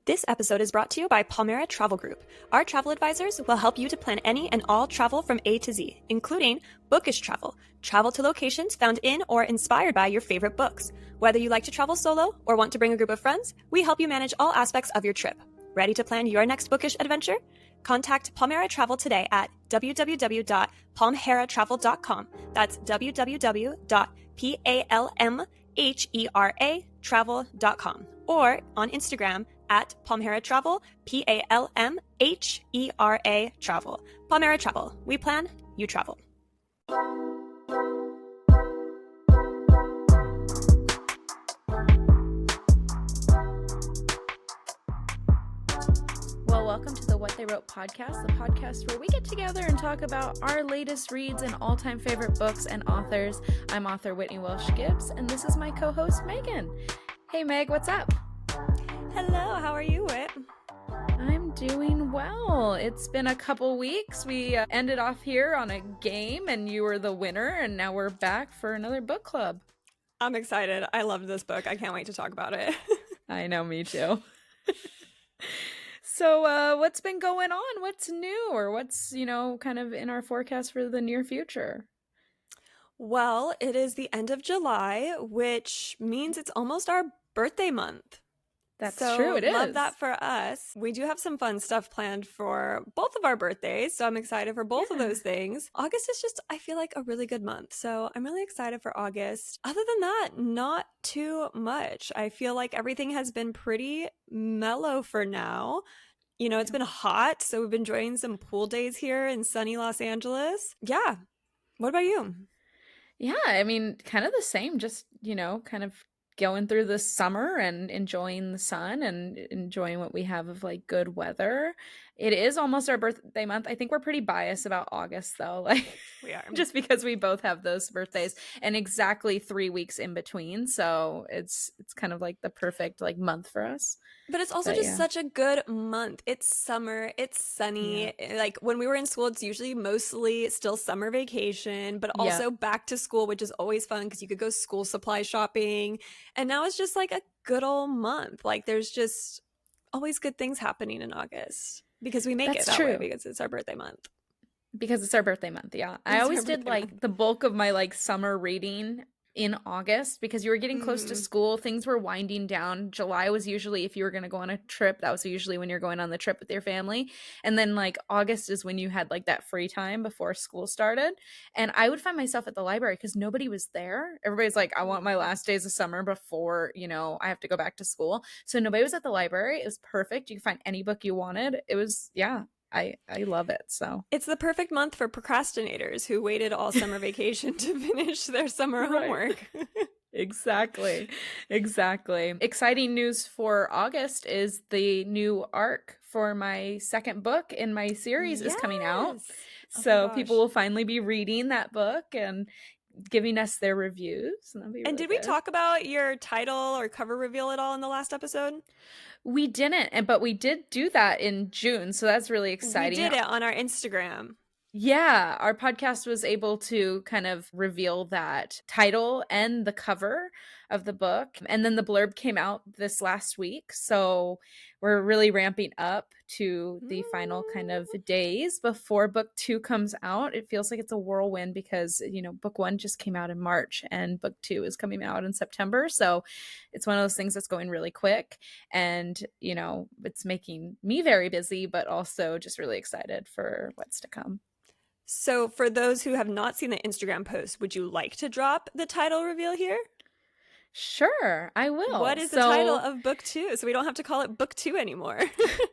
This episode is brought to you by Palmera Travel Group. Our travel advisors will help you to plan any and all travel from A to Z, including bookish travel, travel to locations found in or inspired by your favorite books. Whether you like to travel solo or want to bring a group of friends, we help you manage all aspects of your trip. Ready to plan your next bookish adventure? Contact Palmera Travel today at www.palmeratravel.com. That's www.palmeratravel.com. Or on Instagram at Palmera Travel, Palmhera Travel. Palmera Travel. We plan, you travel. Well, welcome to the What They Wrote podcast, the podcast where we get together and talk about our latest reads and all-time favorite books and authors. I'm author Whitney Welsh Gibbs, and this is my co-host Megan. Hey Meg, what's up? Hello, how are you, Whit? I'm doing well. It's been a couple weeks. We ended off here on a game and you were the winner, and now we're back for another book club. I'm excited. I loved this book. I can't wait to talk about it. I know, me too. So what's been going on? What's new, or what's, kind of in our forecast for the near future? Well, it is the end of July, which means it's almost our birthday month. That's true, it is. Love that for us. We do have some fun stuff planned for both of our birthdays, so I'm excited for both of those things. August is just, I feel like, a really good month, so I'm really excited for August. Other than that, not too much. I feel like everything has been pretty mellow for now. It's been hot, so we've been enjoying some pool days here in sunny Los Angeles. Yeah. What about you? Yeah, I mean, kind of the same, just, kind of going through the summer and enjoying the sun and enjoying what we have of like good weather. It is almost our birthday month. I think we're pretty biased about August though, like we are, just because we both have those birthdays and exactly 3 weeks in between. So it's kind of like the perfect like month for us. But it's also such a good month. It's summer. It's sunny. Yeah. Like when we were in school, it's usually mostly still summer vacation, but also back to school, which is always fun because you could go school supply shopping. And now it's just like a good old month. Like there's just always good things happening in August because we make it that way because it's our birthday month. Because it's our birthday month, yeah. I always did like the bulk of my like summer reading in August because you were getting close to school. Things were winding down. July was usually, if you were going to go on a trip, that was usually when you're going on the trip with your family. And then like August is when you had like that free time before school started. And I would find myself at the library because nobody was there. Everybody's like, I want my last days of summer before, I have to go back to school. So nobody was at the library. It was perfect. You could find any book you wanted. It was, I love it. So it's the perfect month for procrastinators who waited all summer vacation to finish their summer homework. Exactly. Exciting news for August is the new arc for my second book in my series is coming out. So people will finally be reading that book and giving us their reviews. And did we talk about your title or cover reveal at all in the last episode? We didn't, but we did do that in June, so that's really exciting. We did it on our Instagram. Yeah, our podcast was able to kind of reveal that title and the cover of the book. And then the blurb came out this last week. So we're really ramping up to the final kind of days before book 2 comes out. It feels like it's a whirlwind because, book 1 just came out in March and book 2 is coming out in September. So it's one of those things that's going really quick. And, it's making me very busy, but also just really excited for what's to come. So for those who have not seen the Instagram post, would you like to drop the title reveal here? Sure, I will. What is the title of book 2? So we don't have to call it book 2 anymore.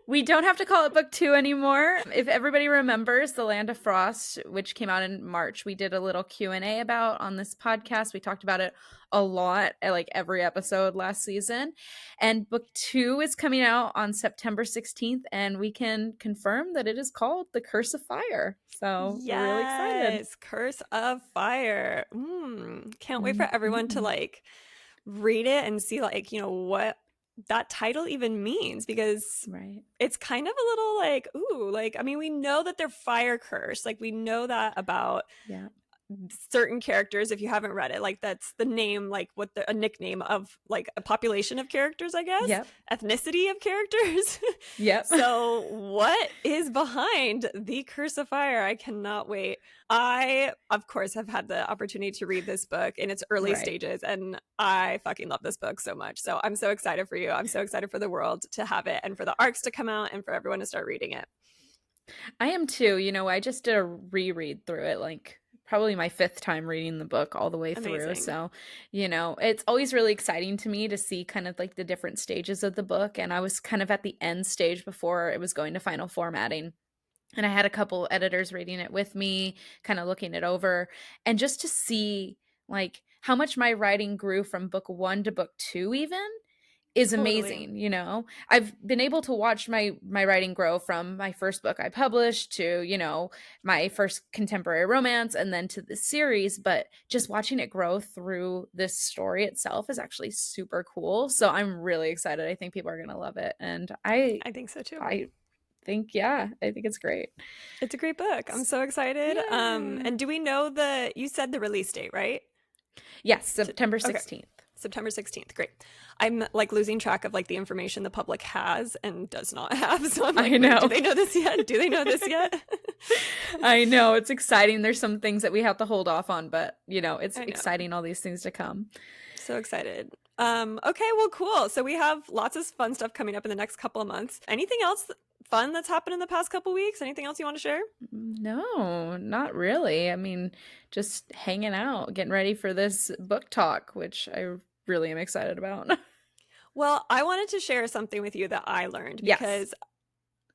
We don't have to call it book 2 anymore. If everybody remembers The Land of Frost, which came out in March, we did a little Q&A about on this podcast. We talked about it a lot, like every episode last season. And book 2 is coming out on September 16th, and we can confirm that it is called The Curse of Fire. So we're really excited. Yes, Curse of Fire. Can't wait for everyone to like read it and see like, what that title even means, because it's kind of a little like, ooh, like, I mean, we know that they're fire cursed. Like we know that about certain characters, if you haven't read it, like that's the name, like what a nickname of like a population of characters, I guess. Yep. Ethnicity of characters. Yep. So what is behind the Curse of Fire? I cannot wait. I, of course, have had the opportunity to read this book in its early stages, and I fucking love this book so much. So I'm so excited for you. I'm so excited for the world to have it, and for the arcs to come out, and for everyone to start reading it. I am too. I just did a reread through it, like probably my 5th time reading the book all the way through. Amazing. So, it's always really exciting to me to see kind of like the different stages of the book. And I was kind of at the end stage before it was going to final formatting. And I had a couple editors reading it with me, kind of looking it over. And just to see like how much my writing grew from book 1 to book 2 even is amazing. I've been able to watch my writing grow from my first book I published to my first contemporary romance, and then to the series, but just watching it grow through this story itself is actually super cool. So I'm really excited. I think people are gonna love it, and I think so too. I think it's great. It's a great book. I'm so excited. Yeah. And do we know you said the release date, right? Yes, September 16th. Okay. September 16th. Great. I'm like losing track of like the information the public has and does not have. So I'm like, I know. Do they know this yet? Do they know this yet? I know. It's exciting. There's some things that we have to hold off on, but it's exciting, all these things to come. So excited. Okay, well, cool. So we have lots of fun stuff coming up in the next couple of months. Anything else fun that's happened in the past couple weeks? Anything else you want to share? No, not really. I mean, just hanging out, getting ready for this book talk, which I really am excited about. Well, I wanted to share something with you that I learned because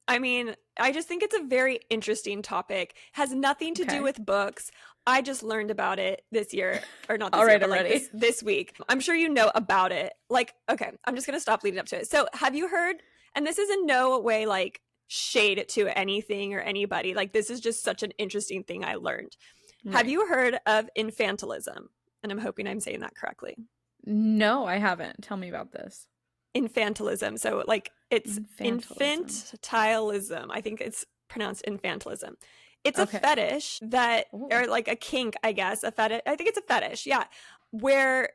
I mean, I just think it's a very interesting topic. Has nothing to do with books. I just learned about it this year, or not this year, but like this week. I'm sure you know about it. Like, okay, I'm just going to stop leading up to it. So have you heard, and this is in no way like shade to anything or anybody. Like, this is just such an interesting thing I learned. Right. Have you heard of infantilism? And I'm hoping I'm saying that correctly. No, I haven't. Tell me about this. Infantilism. So like it's infantilism. I think it's pronounced infantilism. It's a fetish that, or like a kink, I guess, a fetish. I think it's a fetish. Yeah. Where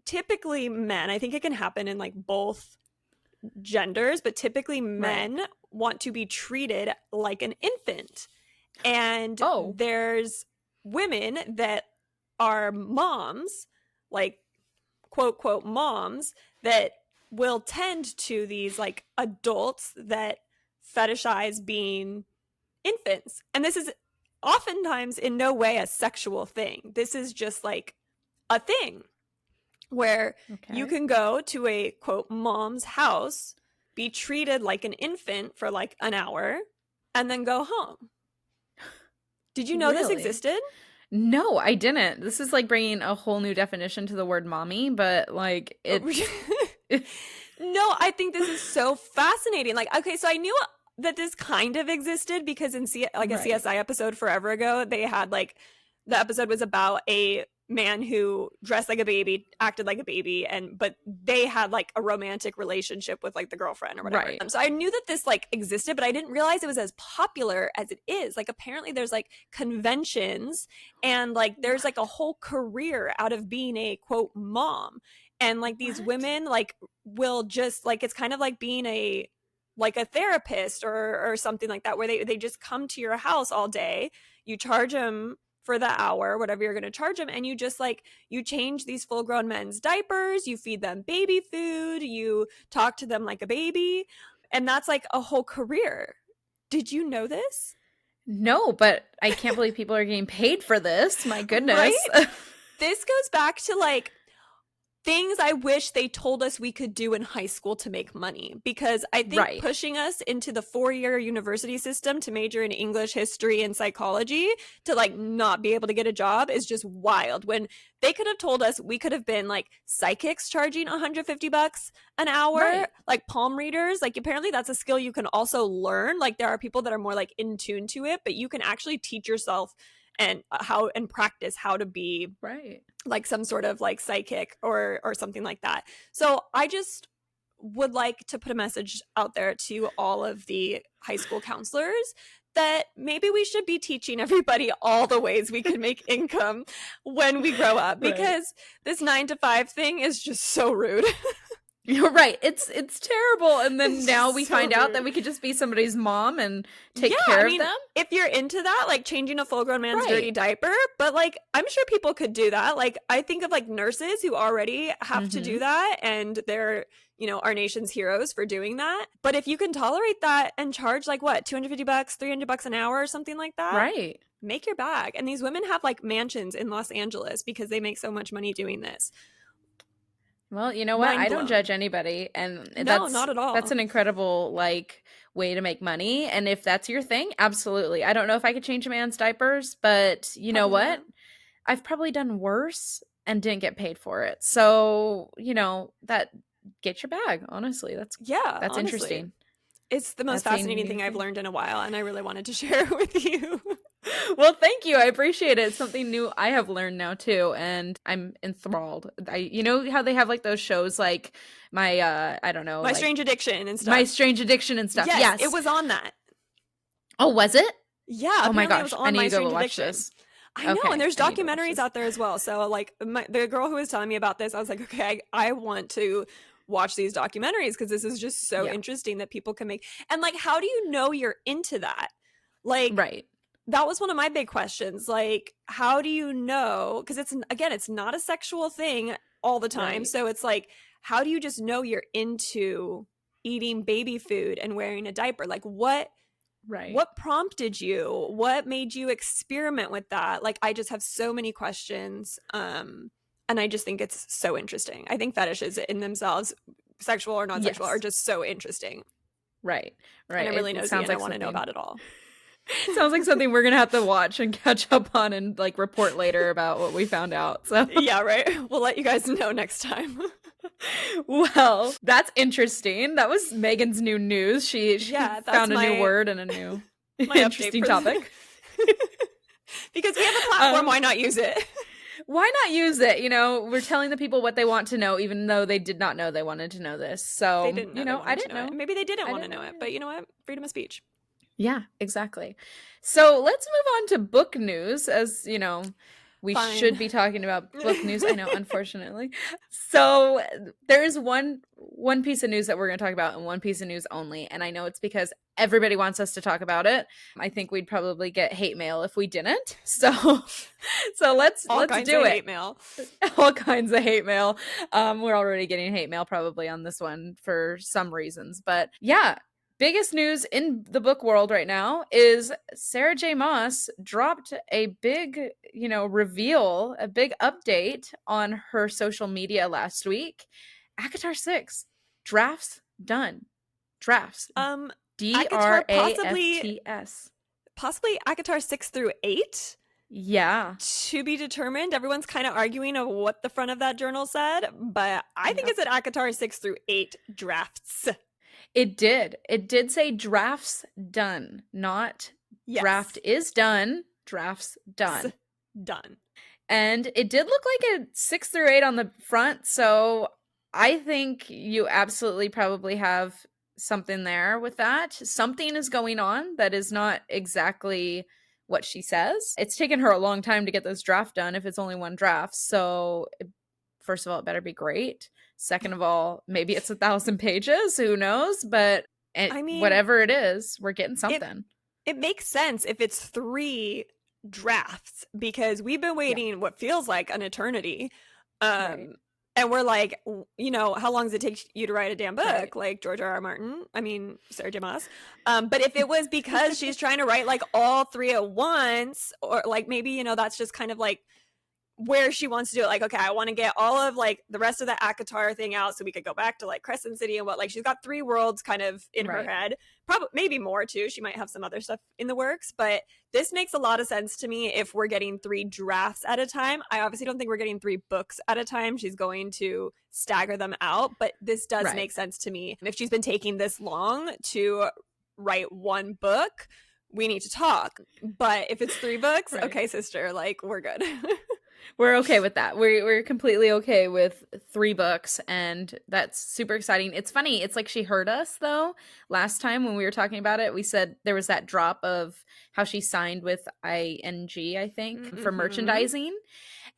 typically men, I think it can happen in like both genders, but typically men want to be treated like an infant. And there's women that are moms, like quote, quote, moms that will tend to these like adults that fetishize being infants. And this is oftentimes in no way a sexual thing. This is just like a thing where you can go to a quote mom's house, be treated like an infant for like an hour, and then go home. Did you know this existed? No, I didn't. This is like bringing a whole new definition to the word mommy, but like it. No, I think this is so fascinating. Like, okay, so I knew that this kind of existed because in a CSI episode forever ago, they had like, the episode was about a man who dressed like a baby, acted like a baby, but they had like a romantic relationship with like the girlfriend or whatever. Right. So I knew that this like existed, but I didn't realize it was as popular as it is. Like apparently there's like conventions and like there's like a whole career out of being a quote mom. And like these women like will just like, it's kind of like being a therapist or something like that, where they just come to your house all day. You charge them for the hour, whatever you're going to charge them. And you just like, you change these full grown men's diapers, you feed them baby food, you talk to them like a baby. And that's like a whole career. Did you know this? No, but I can't believe people are getting paid for this. My goodness. Right? This goes back to like things I wish they told us we could do in high school to make money, because I think pushing us into the 4-year university system to major in English, history, and psychology to like not be able to get a job is just wild. When they could have told us we could have been like psychics charging $150 an hour, like palm readers. Like apparently that's a skill you can also learn. Like there are people that are more like in tune to it, but you can actually teach yourself and practice how to be like some sort of like psychic or something like that. So I just would like to put a message out there to all of the high school counselors that maybe we should be teaching everybody all the ways we can make income when we grow up, because this 9 to 5 thing is just so rude. You're right. It's terrible. And then It's now just we so find out rude. that we could just be somebody's mom and take care of them. If you're into that, like changing a full grown man's Right. dirty diaper, but like I'm sure people could do that. Like I think of like nurses who already have to do that, and they're, you know, our nation's heroes for doing that. But if you can tolerate that and charge like what, $250, $300 an hour or something like that, Right. make your bag. And these women have like mansions in Los Angeles because they make so much money doing this. Well, you know what? Mind I don't blown. judge anybody, and No, that's not at all. That's an incredible like way to make money, and if that's your thing, absolutely. I don't know if I could change a man's diapers, but you know Probably what? not. I've probably done worse and didn't get paid for it. So, you know, that get your bag, honestly. That's honestly. interesting. It's the most That's a fascinating new thing I've thing. learned in a while, and I really wanted to share it with you. Well, thank you. I appreciate it. It's something new I have learned now too, and I'm enthralled. You know how they have like those shows like my I don't know, My like, Strange Addiction and stuff. My Strange Addiction and stuff. Yes. It was on that. Oh, was it? Yeah. Oh my apparently it gosh. was I on need My to go Strange watch Addiction. this. I know, Okay, and there's I need to watch documentaries this. out there as well. So like the girl who was telling me about this, I was like, okay, I want to watch these documentaries because this is just so interesting that people can make. And like, how do you know you're into that? Like, Right. That was one of my big questions. Like, how do you know? Because it's not a sexual thing all the time. Right. So it's like, how do you just know you're into eating baby food and wearing a diaper? Like, what prompted you? What made you experiment with that? Like, I just have so many questions. And I just think it's so interesting. I think fetishes in themselves, sexual or non-sexual, are just so interesting. Right. And I'm really nosy and I want to know about it all. Sounds like something we're gonna have to watch and catch up on and like report later about what we found out. So yeah, right. We'll let you guys know next time. Well, that's interesting. That was Megan's new news. She found a new word and a new interesting topic. Because we have a platform, why not use it? Why not use it? You know, we're telling the people what they want to know, even though they did not know they wanted to know this. So, they didn't know, you know, I didn't know. Maybe they didn't want to know it, but you know what? Freedom of speech. Yeah, exactly. So let's move on to book news, as you know, we should be talking about book news. I know, unfortunately. So there is one piece of news that we're going to talk about, and one piece of news only. And I know it's because everybody wants us to talk about it. I think we'd probably get hate mail if we didn't. So let's do it. Hate mail. All kinds of hate mail. We're already getting hate mail probably on this one for some reasons, but yeah. Biggest news in the book world right now is Sarah J. Maas dropped a big, reveal, a big update on her social media last week. ACOTAR 6 drafts done. Drafts. DRAFTS. Possibly ACOTAR 6 through 8. Yeah. To be determined. Everyone's kind of arguing of what the front of that journal said, but I think it's at ACOTAR 6 through 8 drafts. It did. It did say drafts done, not draft is done, drafts done. Done. And it did look like a 6 through 8 on the front, so I think you absolutely probably have something there with that. Something is going on that is not exactly what she says. It's taken her a long time to get this draft done if it's only one draft, so first of all, it better be great. Second of all, maybe it's 1,000 pages. Who knows? But whatever it is, we're getting something. It makes sense if it's 3 drafts, because we've been waiting what feels like an eternity. Right. And we're like, how long does it take you to write a damn book? Right. Like George R. R. Martin. I mean, Sarah J. Maas. But if it was because she's trying to write like all 3 at once, or like maybe, that's just kind of like where she wants to do it, like, okay, I want to get all of like the rest of the ACOTAR thing out so we could go back to like Crescent City and what, like, she's got 3 worlds kind of in her head, probably maybe more too. She might have some other stuff in the works, but this makes a lot of sense to me if we're getting 3 drafts at a time. I obviously don't think we're getting 3 books at a time. She's going to stagger them out, but this does make sense to me. If she's been taking this long to write one book, we need to talk. But if it's 3 books, okay, sister, like, we're good. We're okay with that. We're completely okay with 3 books, and that's super exciting. It's funny. It's like she heard us, though. Last time when we were talking about it, we said there was that drop of how she signed with ING, I think, for Mm-hmm. merchandising.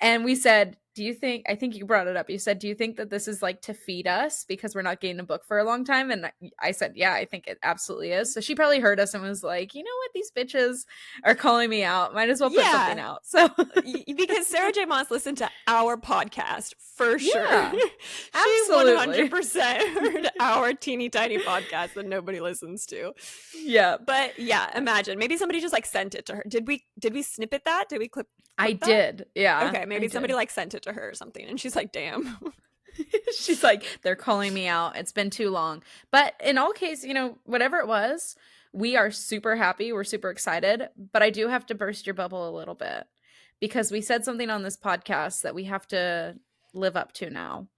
And we said, do you think, I think you brought it up. You said, do you think that this is like to feed us because we're not getting a book for a long time? And I said, yeah, I think it absolutely is. So she probably heard us and was like, you know what? These bitches are calling me out. Might as well put something Yeah, out. So because Sarah J. Maas listened to our podcast for sure. yeah, She absolutely. 100% heard our teeny tiny podcast that nobody listens to. Yeah. But yeah, imagine maybe somebody just like sent it to her. Did we snippet that? Did we clip I that? did. Yeah. Okay, maybe I somebody did. like sent it to her or something, and she's like, "Damn." She's like, they're calling me out. It's been too long. But in all cases, whatever it was, we are super happy. We're super excited. But I do have to burst your bubble a little bit because we said something on this podcast that we have to live up to now.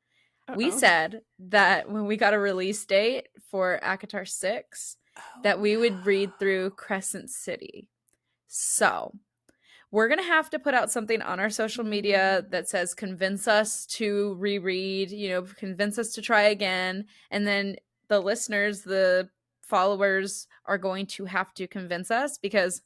We Uh-oh. said that when we got a release date for ACOTAR 6, that Oh we no. would read through Crescent City. So we're going to have to put out something on our social media that says convince us to reread, convince us to try again. And then the listeners, the followers are going to have to convince us because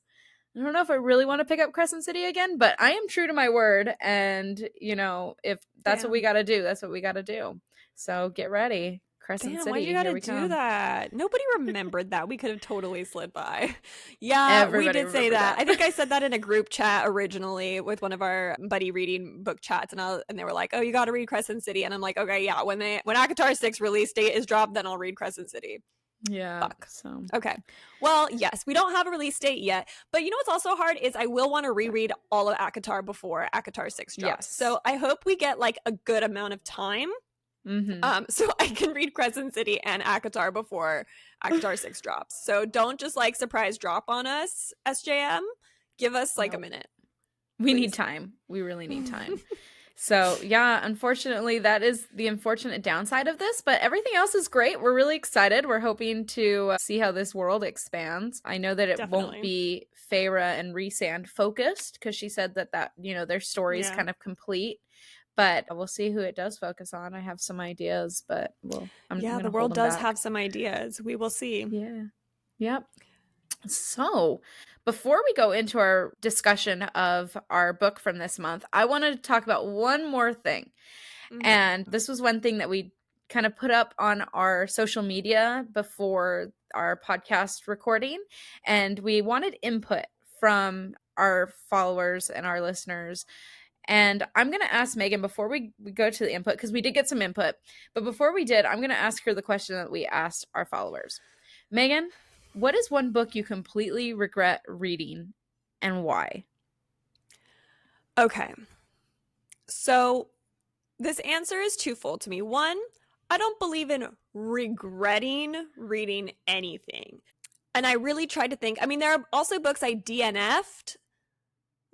I don't know if I really want to pick up Crescent City again, but I am true to my word. And, if that's what we got to do, that's what we got to do. So get ready. Crescent Damn, why'd you City, gotta here we do come. that? Nobody remembered that. We could have totally slid by. Yeah, we Everybody did say remember that. that. I think I said that in a group chat originally with one of our buddy reading book chats, and they were like, "Oh, you got to read Crescent City," and I'm like, "Okay, yeah." When ACOTAR 6 release date is dropped, then I'll read Crescent City. Yeah. Fuck. So Okay. Well, yes, we don't have a release date yet, but you know what's also hard is I will want to reread all of ACOTAR before ACOTAR 6 drops. yes. So I hope we get like a good amount of time so I can read Crescent City and ACOTAR before ACOTAR 6 drops. So don't just like surprise drop on us, SJM. Give us like a No. minute. We need Please. time. We really need time. So, yeah, unfortunately, that is the unfortunate downside of this, but everything else is great. We're really excited. We're hoping to see how this world expands. I know that it won't Definitely. be Feyre and Rhysand focused because she said that their story is Yeah. kind of complete, but we'll see who it does focus on. I have some ideas, but I'm Yeah, going the to hold world them does back. have some ideas. We will see. Yeah. Yep. So, before we go into our discussion of our book from this month, I wanted to talk about one more thing. And this was one thing that we kind of put up on our social media before our podcast recording. And we wanted input from our followers and our listeners. And I'm going to ask Megan before we go to the input, because we did get some input. But before we did, I'm going to ask her the question that we asked our followers. Megan, what is one book you completely regret reading and why? Okay. So this answer is twofold to me. One, I don't believe in regretting reading anything. And I really tried to think. I mean, there are also books I DNF'd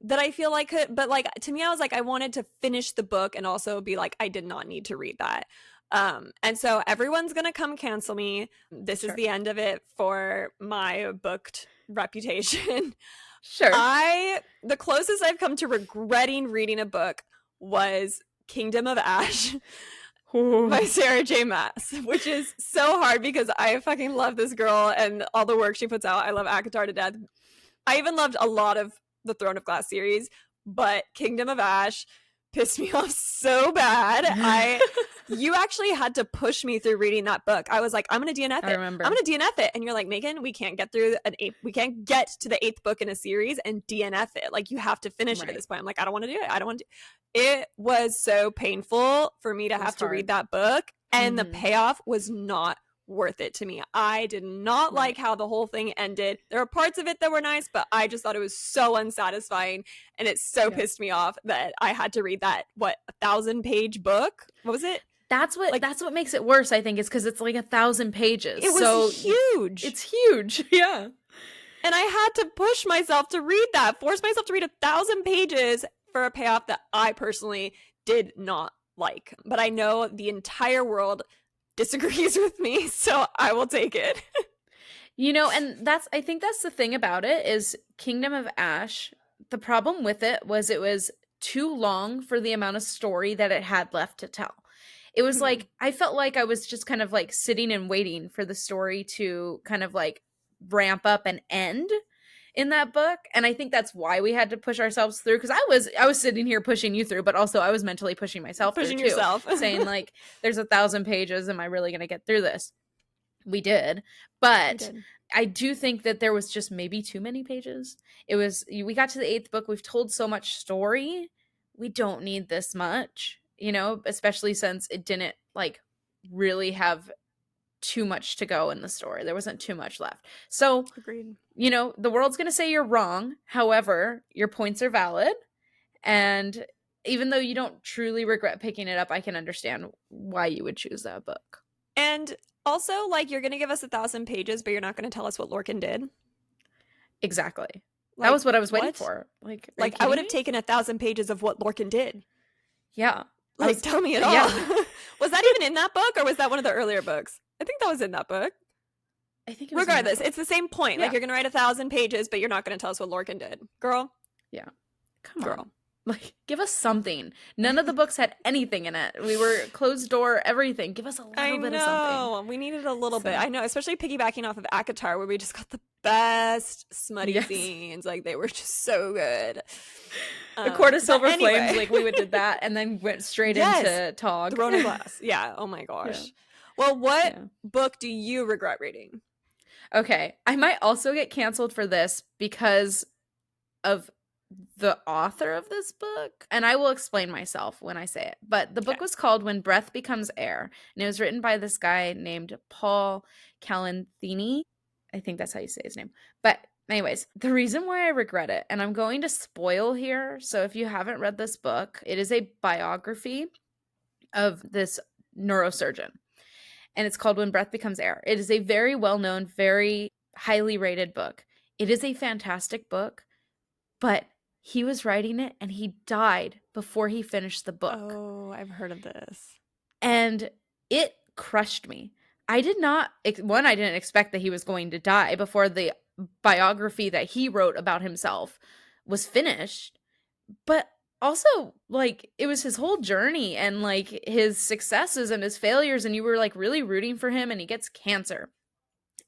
that I feel like could, but like to me, I was like, I wanted to finish the book and also be like, I did not need to read that. And so everyone's gonna come cancel me. This is the end of it for my booked reputation. Sure. The closest I've come to regretting reading a book was Kingdom of Ash by Sarah J. Maas, which is so hard because I fucking love this girl and all the work she puts out. I love ACOTAR to death. I even loved a lot of the Throne of Glass series, but Kingdom of Ash pissed me off so bad. You actually had to push me through reading that book. I was like, I'm gonna DNF it. I remember. I'm gonna DNF it. And you're like, Megan, we can't get to the 8th book in a series and DNF it. Like, you have to finish it at this point. I'm like, I don't want to do it. I don't want to. It was so painful for me to have to read that book, and the payoff was not worth it to me. I did not like how the whole thing ended. There were parts of it that were nice, but I just thought it was so unsatisfying, and it so pissed me off that I had to read that 1,000-page book. What was it? That's what makes it worse, I think, is because it's like 1,000 pages. It was huge. It's huge. Yeah. And I had to push myself to read that, force myself to read 1,000 pages for a payoff that I personally did not like. But I know the entire world disagrees with me, so I will take it. And I think that's the thing about it is Kingdom of Ash. The problem with it was too long for the amount of story that it had left to tell. It was like, I felt like I was just kind of like sitting and waiting for the story to kind of like ramp up and end in that book. And I think that's why we had to push ourselves through, because I was sitting here pushing you through, but also I was mentally pushing myself Pushing through too, yourself. saying like, there's 1,000 pages. Am I really going to get through this? We did. But I do think that there was just maybe too many pages. We got to the 8th book. We've told so much story. We don't need this much, you know, especially since it didn't like really have too much to go in the story. There wasn't too much left. So, agreed. You know, the world's going to say you're wrong. However, your points are valid. And even though you don't truly regret picking it up, I can understand why you would choose that book. And also, like, you're going to give us 1,000 pages, but you're not going to tell us what Lorcan did. Exactly. Like, that was what I was waiting for. Like I would have taken 1,000 pages of what Lorcan did. Yeah. Like, tell me it all. Yeah. Was that even in that book, or was that one of the earlier books? I think that was in that book. I think it was. Regardless, it's the same point. Yeah. Like, you're going to write 1,000 pages, but you're not going to tell us what Lorcan did. Girl. Yeah. Come on. Like, give us something. None of the books had anything in it. We were closed door, everything. Give us a little bit of something. We needed a little bit. I know, especially piggybacking off of ACOTAR, where we just got the best smutty scenes. Like, they were just so good. The Court of Silver Flames, like, we did that and then went straight into Tog. Throne of Glass. Yeah. Oh my gosh. Yeah. Well, what book do you regret reading? Okay. I might also get canceled for this because of the author of this book, and I will explain myself when I say it, but the book was called When Breath Becomes Air, and it was written by this guy named Paul Callanthini. I think that's how you say his name. But anyways, the reason why I regret it, and I'm going to spoil here, so if you haven't read this book, it is a biography of this neurosurgeon, and it's called When Breath Becomes Air. It is a very well-known, very highly rated book. It is a fantastic book, but he was writing it and he died before he finished the book. Oh, I've heard of this. And it crushed me. I didn't expect that he was going to die before the biography that he wrote about himself was finished. But also, like, it was his whole journey and, like, his successes and his failures, and you were, like, really rooting for him, and he gets cancer.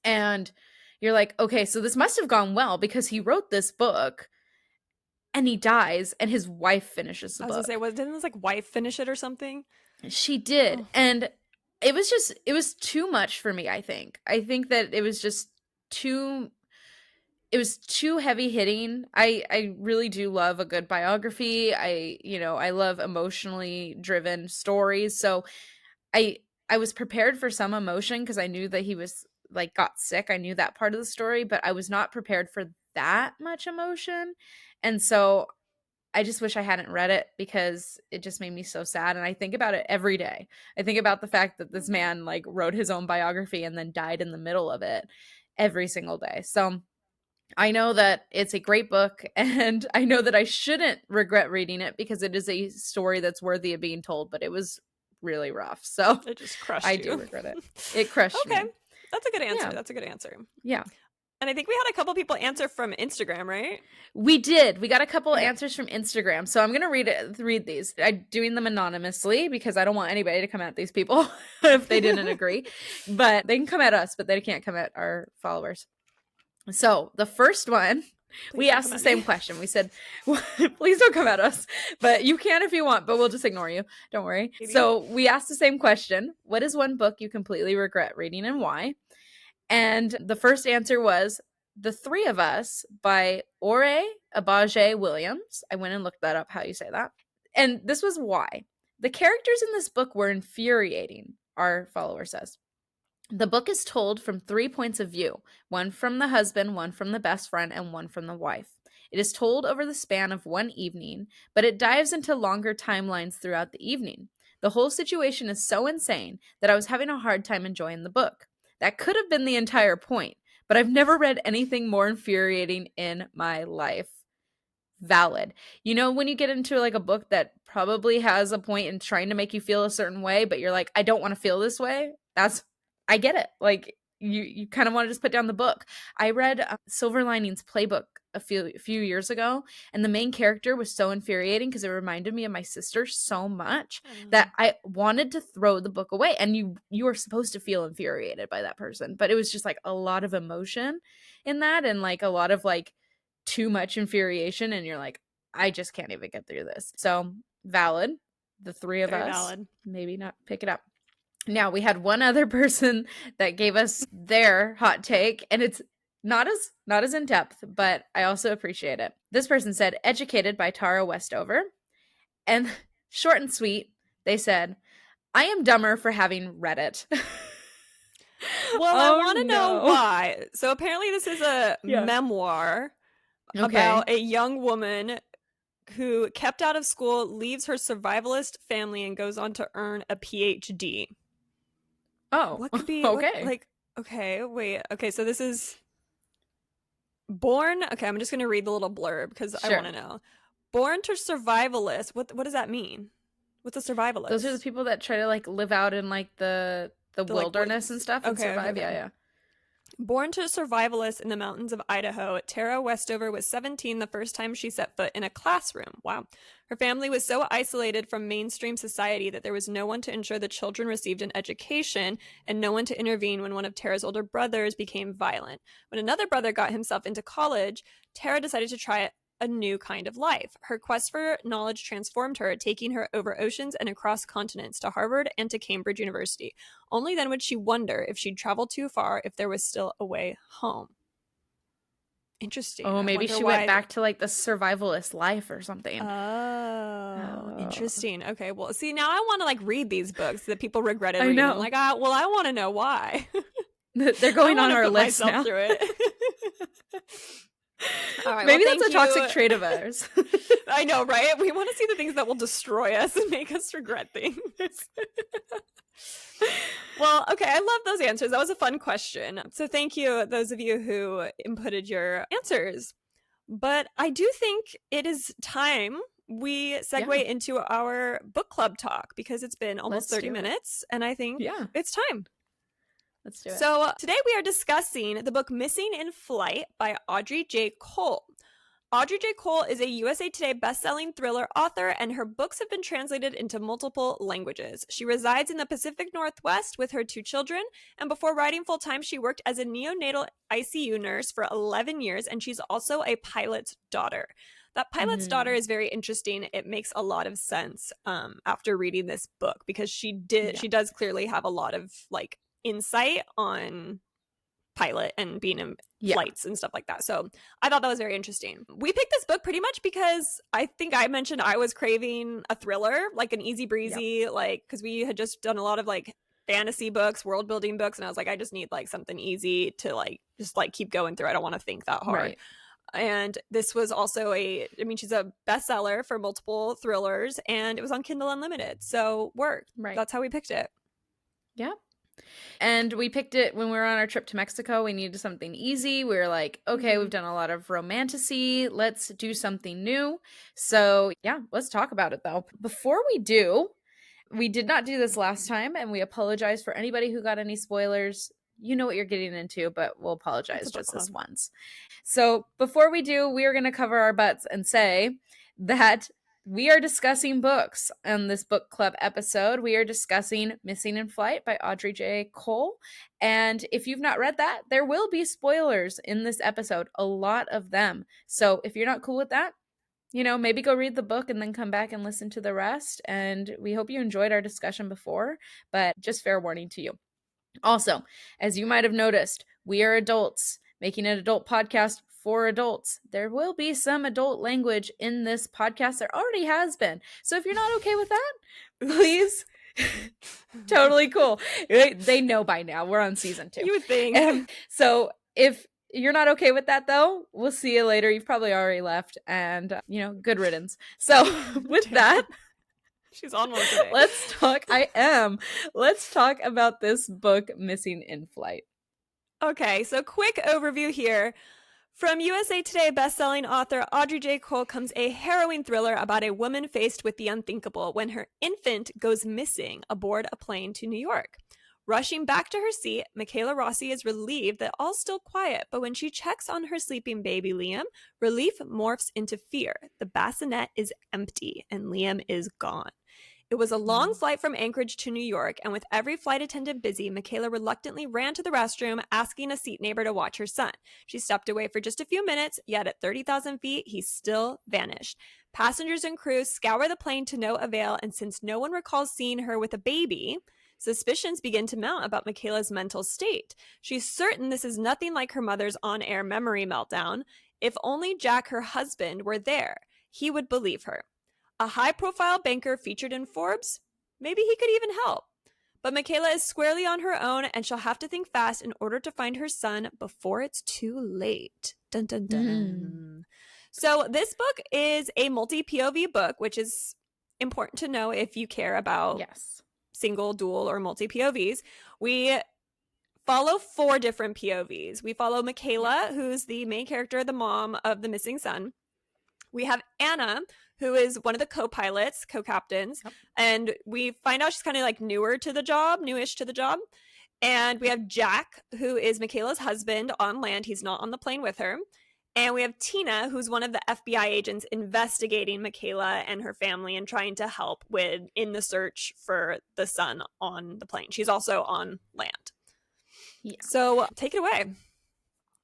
And you're like, okay, so this must have gone well because he wrote this book. And he dies, and his wife finishes the book. I was gonna say, didn't his wife finish it or something? She did, and it was too much for me. I think that it was just too. It was too heavy hitting. I really do love a good biography. I love emotionally driven stories. So, I was prepared for some emotion because I knew that he was like got sick. I knew that part of the story, but I was not prepared for that much emotion. And so I just wish I hadn't read it because it just made me so sad. And I think about it every day. I think about the fact that this man like wrote his own biography and then died in the middle of it every single day. So I know that it's a great book, and I know that I shouldn't regret reading it because it is a story that's worthy of being told, but it was really rough. So it just crushed you. I do regret it. It crushed me. Okay. That's a good answer. Yeah. That's a good answer. Yeah. And I think we had a couple people answer from Instagram, right? We did. We got a couple answers from Instagram. So I'm going to read these. I'm doing them anonymously because I don't want anybody to come at these people if they didn't agree. But they can come at us, but they can't come at our followers. So the first one, we asked the same question. We said, please don't come at us, but you can if you want, but we'll just ignore you. Don't worry. Maybe. So we asked the same question. What is one book you completely regret reading and why? And the first answer was The Three of Us by Audrey J. Williams. I went and looked that up, how you say that. And this was why. The characters in this book were infuriating, our follower says. The book is told from 3 points of view, one from the husband, one from the best friend, and one from the wife. It is told over the span of one evening, but it dives into longer timelines throughout the evening. The whole situation is so insane that I was having a hard time enjoying the book. That could have been the entire point, but I've never read anything more infuriating in my life. Valid. You know, when you get into like a book that probably has a point in trying to make you feel a certain way, but you're like, I don't want to feel this way. I get it. Like you kind of want to just put down the book. I read Silver Linings Playbook a few years ago, and the main character was so infuriating because it reminded me of my sister so much that I wanted to throw the book away. And you are supposed to feel infuriated by that person, but it was just like a lot of emotion in that, and like a lot of like too much infuriation, and you're like, I just can't even get through this. So valid. The three of Very us valid. maybe not pick it up. Now we had one other person that gave us their hot take, and it's not as in depth, but I also appreciate it. This person said, educated by Tara Westover. And short and sweet, they said, I am dumber for having read it. Well, I want to know why. So apparently this is a memoir about a young woman who kept out of school, leaves her survivalist family, and goes on to earn a PhD. Oh, what could be okay. Okay, so this is born. Okay, I'm just gonna read the little blurb because I want to know. Born to survivalist. What does that mean? What's a survivalist? Those are the people that try to like live out in like the wilderness and stuff and survive. Okay. Yeah. Born to a survivalist in the mountains of Idaho, Tara Westover was 17 the first time she set foot in a classroom. Wow. Her family was so isolated from mainstream society that there was no one to ensure the children received an education and no one to intervene when one of Tara's older brothers became violent. When another brother got himself into college, Tara decided to try a new kind of life. Her quest for knowledge transformed her, taking her over oceans and across continents to Harvard and to Cambridge University. Only then would she wonder if she'd traveled too far, if there was still a way home. Interesting. Oh, maybe she went back to like the survivalist life or something. Oh, interesting. Okay, well, see, now I want to like read these books that people regretted reading. I know. I'm like, I want to know why. They're going on our list now. Through it. All right, maybe that's a toxic trait of ours. I know, right? We want to see the things that will destroy us and make us regret things. Well, okay, I love those answers. That was a fun question. So thank you, those of you who inputted your answers. But I do think it is time we segue into our book club talk because it's been almost 30 minutes, and I think it's time. Let's do it. So today we are discussing the book Missing in Flight by Audrey J. Cole. Audrey J. Cole is a USA Today bestselling thriller author, and her books have been translated into multiple languages. She resides in the Pacific Northwest with her 2 children, and before writing full-time, she worked as a neonatal ICU nurse for 11 years, and she's also a pilot's daughter. That pilot's daughter is very interesting. It makes a lot of sense after reading this book because she does clearly have a lot of like insight on pilot and being in flights and stuff like that. So I thought that was very interesting. We picked this book pretty much because I think I mentioned I was craving a thriller, like an easy breezy, like because we had just done a lot of like fantasy books, world building books, and I was like, I just need like something easy to like just like keep going through. I don't want to think that hard. Right. And this was also she's a bestseller for multiple thrillers, and it was on Kindle Unlimited, so worked. Right. That's how we picked it. Yeah. And we picked it when we were on our trip to Mexico. We needed something easy. We were like, okay, we've done a lot of romantasy. Let's do something new. So yeah, let's talk about it though. Before we do, we did not do this last time, and we apologize for anybody who got any spoilers. You know what you're getting into, but we'll apologize just this once. So before we do, we are going to cover our butts and say that we are discussing books on this book club episode. We are discussing Missing in Flight by Audrey J. Cole. And if you've not read that, there will be spoilers in this episode, a lot of them. So if you're not cool with that, maybe go read the book and then come back and listen to the rest. And we hope you enjoyed our discussion before, but just fair warning to you. Also, as you might have noticed, we are adults making an adult podcast for adults. There will be some adult language in this podcast. There already has been. So if you're not okay with that, please. Totally cool. They know by now. We're on season 2. You would think. So if you're not okay with that, though, we'll see you later. You've probably already left. And, good riddance. So with that. She's on one today. Let's talk about this book, Missing in Flight. Okay, so quick overview here. From USA Today bestselling author Audrey J. Cole comes a harrowing thriller about a woman faced with the unthinkable when her infant goes missing aboard a plane to New York. Rushing back to her seat, Michaela Rossi is relieved that all's still quiet, but when she checks on her sleeping baby Liam, relief morphs into fear. The bassinet is empty and Liam is gone. It was a long flight from Anchorage to New York, and with every flight attendant busy, Michaela reluctantly ran to the restroom, asking a seat neighbor to watch her son. She stepped away for just a few minutes, yet at 30,000 feet, he still vanished. Passengers and crew scour the plane to no avail, and since no one recalls seeing her with a baby, suspicions begin to mount about Michaela's mental state. She's certain this is nothing like her mother's on-air memory meltdown. If only Jack, her husband, were there, he would believe her. A high-profile banker featured in Forbes? Maybe he could even help. But Michaela is squarely on her own, and she'll have to think fast in order to find her son before it's too late. Dun, dun, dun. So this book is a multi-POV book, which is important to know if you care about single, dual, or multi-POVs. We follow 4 different POVs. We follow Michaela, who's the main character, the mom of the missing son. We have Anna, who is one of the co-pilots, co-captains, and we find out she's kind of like newish to the job. And we have Jack, who is Michaela's husband on land. He's not on the plane with her. And we have Tina, who's one of the FBI agents investigating Michaela and her family and trying to help in the search for the son on the plane. She's also on land. Yeah. So take it away.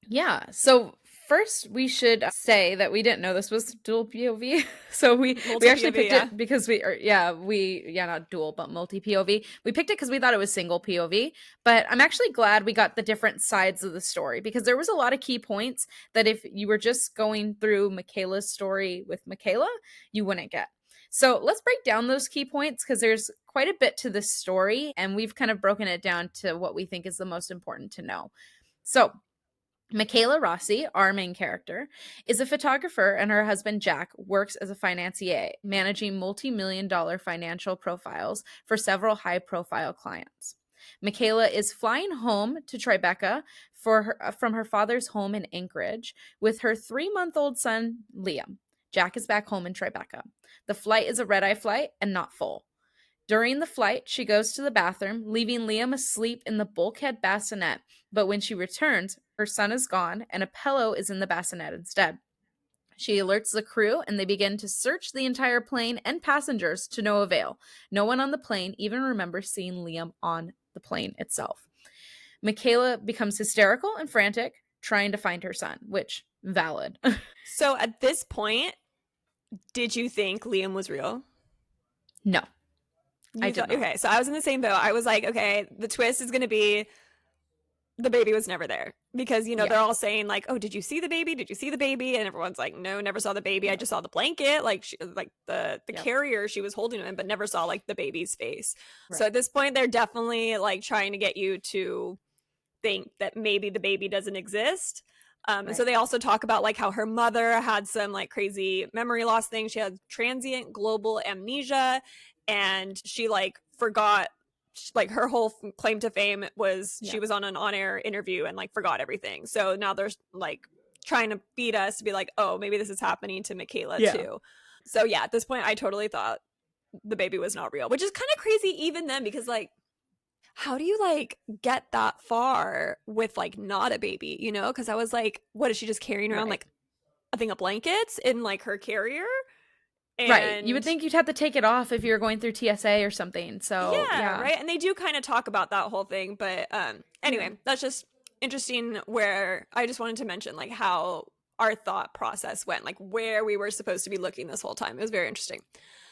Yeah. So first, we should say that we didn't know this was dual POV. So we actually picked it because not dual, but multi POV. We picked it because we thought it was single POV. But I'm actually glad we got the different sides of the story, because there was a lot of key points that if you were just going through Michaela's story with Michaela, you wouldn't get. So let's break down those key points, because there's quite a bit to this story, and we've kind of broken it down to what we think is the most important to know. So Michaela Rossi, our main character, is a photographer, and her husband Jack works as a financier, managing multi-million-dollar financial profiles for several high-profile clients. Michaela is flying home to Tribeca from her father's home in Anchorage with her 3-month-old son, Liam. Jack is back home in Tribeca. The flight is a red-eye flight and not full. During the flight, she goes to the bathroom, leaving Liam asleep in the bulkhead bassinet. But when she returns, her son is gone and a pillow is in the bassinet instead. She alerts the crew, and they begin to search the entire plane and passengers to no avail. No one on the plane even remembers seeing Liam on the plane itself. Michaela becomes hysterical and frantic, trying to find her son, which, valid. So at this point, did you think Liam was real? No. Okay, so I was in the same boat. I was like, okay, the twist is going to be the baby was never there, because, they're all saying like, oh, did you see the baby? Did you see the baby? And everyone's like, no, never saw the baby. I just saw the blanket, like the carrier she was holding him in, but never saw like the baby's face. Right. So at this point, they're definitely like trying to get you to think that maybe the baby doesn't exist. And so they also talk about like how her mother had some like crazy memory loss thing. She had transient global amnesia, and she like forgot, like her whole claim to fame was she was on an on-air interview and like forgot everything. So now they're like trying to feed us to be like, oh, maybe this is happening to Michaela too. So yeah, at this point I totally thought the baby was not real, which is kind of crazy even then, because like, how do you like get that far with like not a baby, because I was like, what is she just carrying around like a thing of blankets in like her carrier? And right. You would think you'd have to take it off if you're going through TSA or something. So yeah. Right. And they do kind of talk about that whole thing. But anyway, that's just interesting, where I just wanted to mention like how our thought process went, like where we were supposed to be looking this whole time. It was very interesting.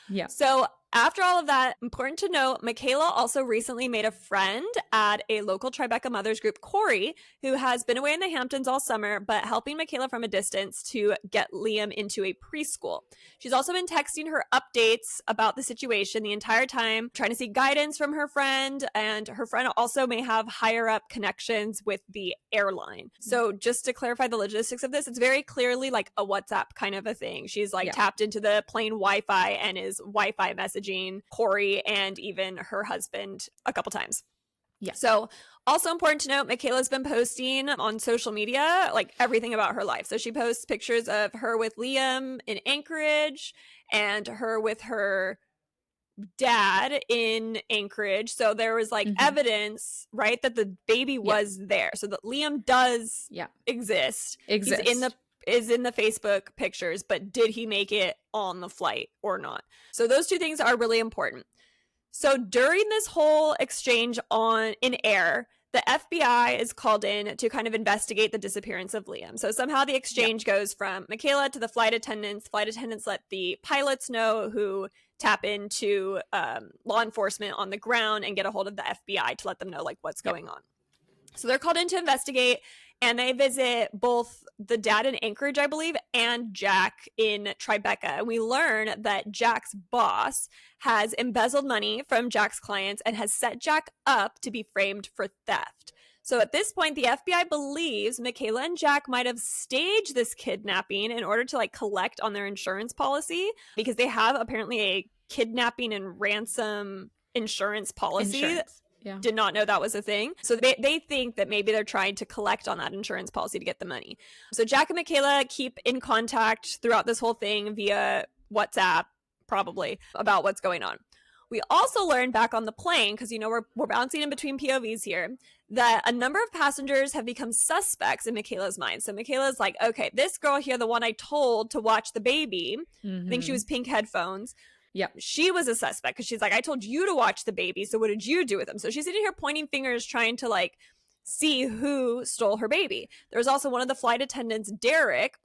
Yeah. So after all of that, important to note, Michaela also recently made a friend at a local Tribeca mothers group, Corey, who has been away in the Hamptons all summer, but helping Michaela from a distance to get Liam into a preschool. She's also been texting her updates about the situation the entire time, trying to seek guidance from her friend, and her friend also may have higher up connections with the airline. So just to clarify the logistics of this, it's very clearly like a WhatsApp kind of a thing. She's like tapped into the plane Wi-Fi and is Wi-Fi messaging Corey and even her husband a couple times. Yeah. So also important to note, Michaela's been posting on social media like everything about her life. So she posts pictures of her with Liam in Anchorage and her with her dad in Anchorage. So there was like evidence, right, that the baby was there. So that Liam does exist. He's in the Facebook pictures, but did he make it on the flight or not? So those two things are really important. So during this whole exchange in air, the FBI is called in to kind of investigate the disappearance of Liam. So somehow the exchange goes from Michaela to the flight attendants. Flight attendants let the pilots know, who tap into law enforcement on the ground and get a hold of the FBI to let them know like what's going on. So they're called in to investigate, and they visit both the dad in Anchorage, I believe, and Jack in Tribeca. And we learn that Jack's boss has embezzled money from Jack's clients and has set Jack up to be framed for theft. So at this point, the FBI believes Michaela and Jack might have staged this kidnapping in order to like collect on their insurance policy, because they have apparently a kidnapping and ransom insurance policy. Yeah. Did not know that was a thing. So they think that maybe they're trying to collect on that insurance policy to get the money. So Jack and Michaela keep in contact throughout this whole thing via WhatsApp, probably, about what's going on. We also learned back on the plane, because, you know, we're bouncing in between POVs here, that a number of passengers have become suspects in Michaela's mind. So Michaela's like, okay, this girl here, the one I told to watch the baby, I think she was Pink Headphones. Yeah, she was a suspect because she's like, I told you to watch the baby, so what did you do with him? So she's sitting here pointing fingers, trying to like see who stole her baby. There was also one of the flight attendants, Derek,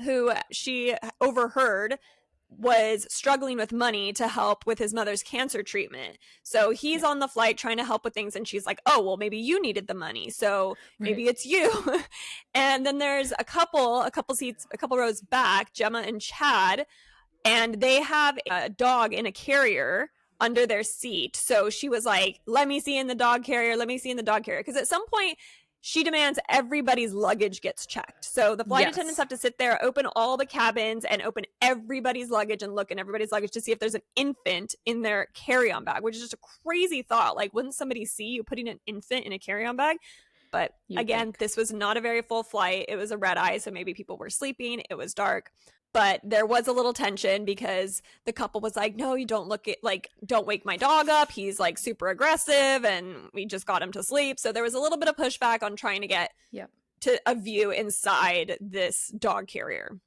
who she overheard was struggling with money to help with his mother's cancer treatment. So he's on the flight trying to help with things, and she's like, oh, well, maybe you needed the money, so maybe it's you. And then there's a couple seats, a couple rows back, Gemma and Chad, and they have a dog in a carrier under their seat. So she was like, let me see in the dog carrier. Let me see in the dog carrier. Because at some point, she demands everybody's luggage gets checked. So the flight attendants have to sit there, open all the cabins, and open everybody's luggage and look in everybody's luggage to see if there's an infant in their carry-on bag, which is just a crazy thought. Like, wouldn't somebody see you putting an infant in a carry-on bag? But again, this was not a very full flight. It was a red eye, so maybe people were sleeping. It was dark. But there was a little tension because the couple was like, no, you don't don't wake my dog up. He's like super aggressive and we just got him to sleep. So there was a little bit of pushback on trying to get to a view inside this dog carrier.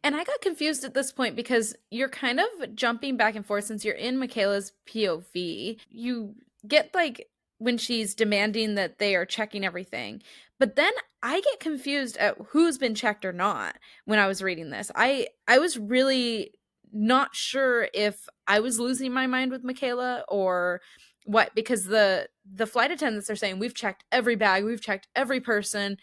And I got confused at this point because you're kind of jumping back and forth since you're in Michaela's POV. You get like when she's demanding that they are checking everything. But then I get confused at who's been checked or not when I was reading this. I was really not sure if I was losing my mind with Michaela or what, because the flight attendants are saying, we've checked every bag, we've checked every person,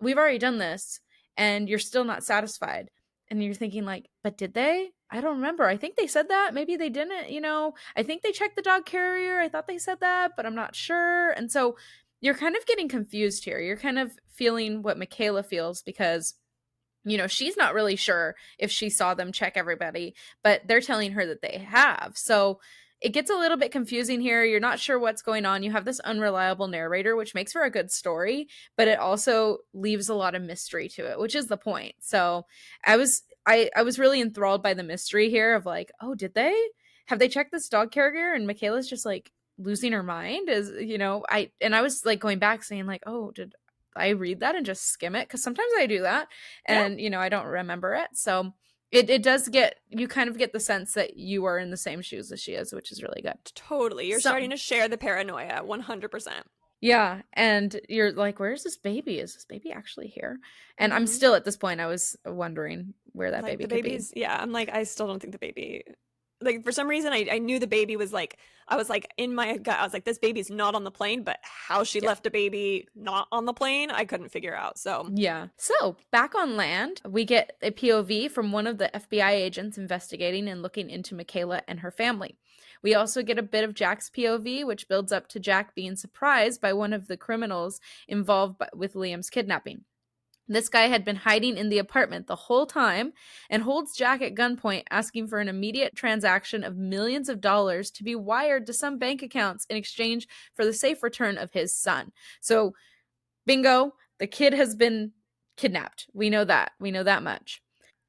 we've already done this, and you're still not satisfied. And you're thinking like, but did they? I don't remember. I think they said that. Maybe they didn't, you know. I think they checked the dog carrier. I thought they said that, but I'm not sure. And so you're kind of getting confused here. You're kind of feeling what Michaela feels because, you know, she's not really sure if she saw them check everybody, but they're telling her that they have. So it gets a little bit confusing here. You're not sure what's going on. You have this unreliable narrator, which makes for a good story, but it also leaves a lot of mystery to it, which is the point. So I was really enthralled by the mystery here of like, oh, have they checked this dog carrier? And Michaela's just like losing her mind, is, you know, I was like going back saying like, oh, did I read that and just skim it? Because sometimes I do that and, you know, I don't remember it. So it does you kind of get the sense that you are in the same shoes as she is, which is really good. Totally. You're starting to share the paranoia 100%. Yeah. And you're like, where's this baby? Is this baby actually here? And I'm still at this point, I was wondering where that baby could be. Yeah. I'm like, I still don't think the baby, like, for some reason, I knew the baby was like, I was like, in my gut, I was like, this baby's not on the plane, but how she left a baby not on the plane, I couldn't figure out. So, yeah. So, back on land, we get a POV from one of the FBI agents investigating and looking into Michaela and her family. We also get a bit of Jack's POV, which builds up to Jack being surprised by one of the criminals involved with Liam's kidnapping. This guy had been hiding in the apartment the whole time and holds Jack at gunpoint, asking for an immediate transaction of millions of dollars to be wired to some bank accounts in exchange for the safe return of his son. So, bingo, the kid has been kidnapped. We know that. We know that much.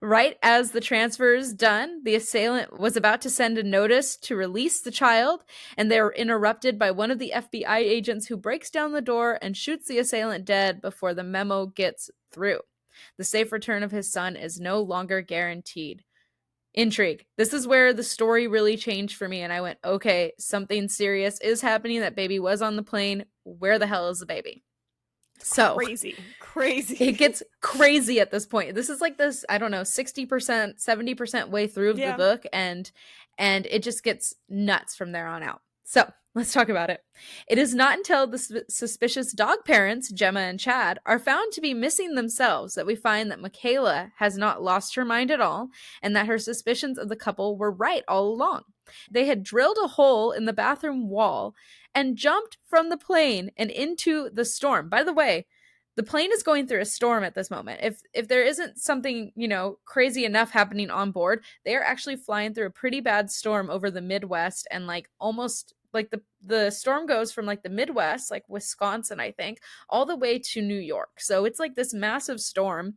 Right as the transfer is done, the assailant was about to send a notice to release the child, and they were interrupted by one of the FBI agents who breaks down the door and shoots the assailant dead before the memo gets through. The safe return of his son is no longer guaranteed. Intrigue. This is where the story really changed for me, and I went, okay, something serious is happening. That baby was on the plane. Where the hell is the baby? So crazy. It gets crazy at this point. This is like this, I don't know, 60%, 70% way through the book, and it just gets nuts from there on out. So let's talk about it. It is not until the suspicious dog parents, Gemma and Chad, are found to be missing themselves that we find that Michaela has not lost her mind at all, and that her suspicions of the couple were right all along. They had drilled a hole in the bathroom wall and jumped from the plane and into the storm. By the way, the plane is going through a storm at this moment. If there isn't something, crazy enough happening on board, they are actually flying through a pretty bad storm over the Midwest, and like almost like the storm goes from like the Midwest, like Wisconsin, I think, all the way to New York. So it's like this massive storm,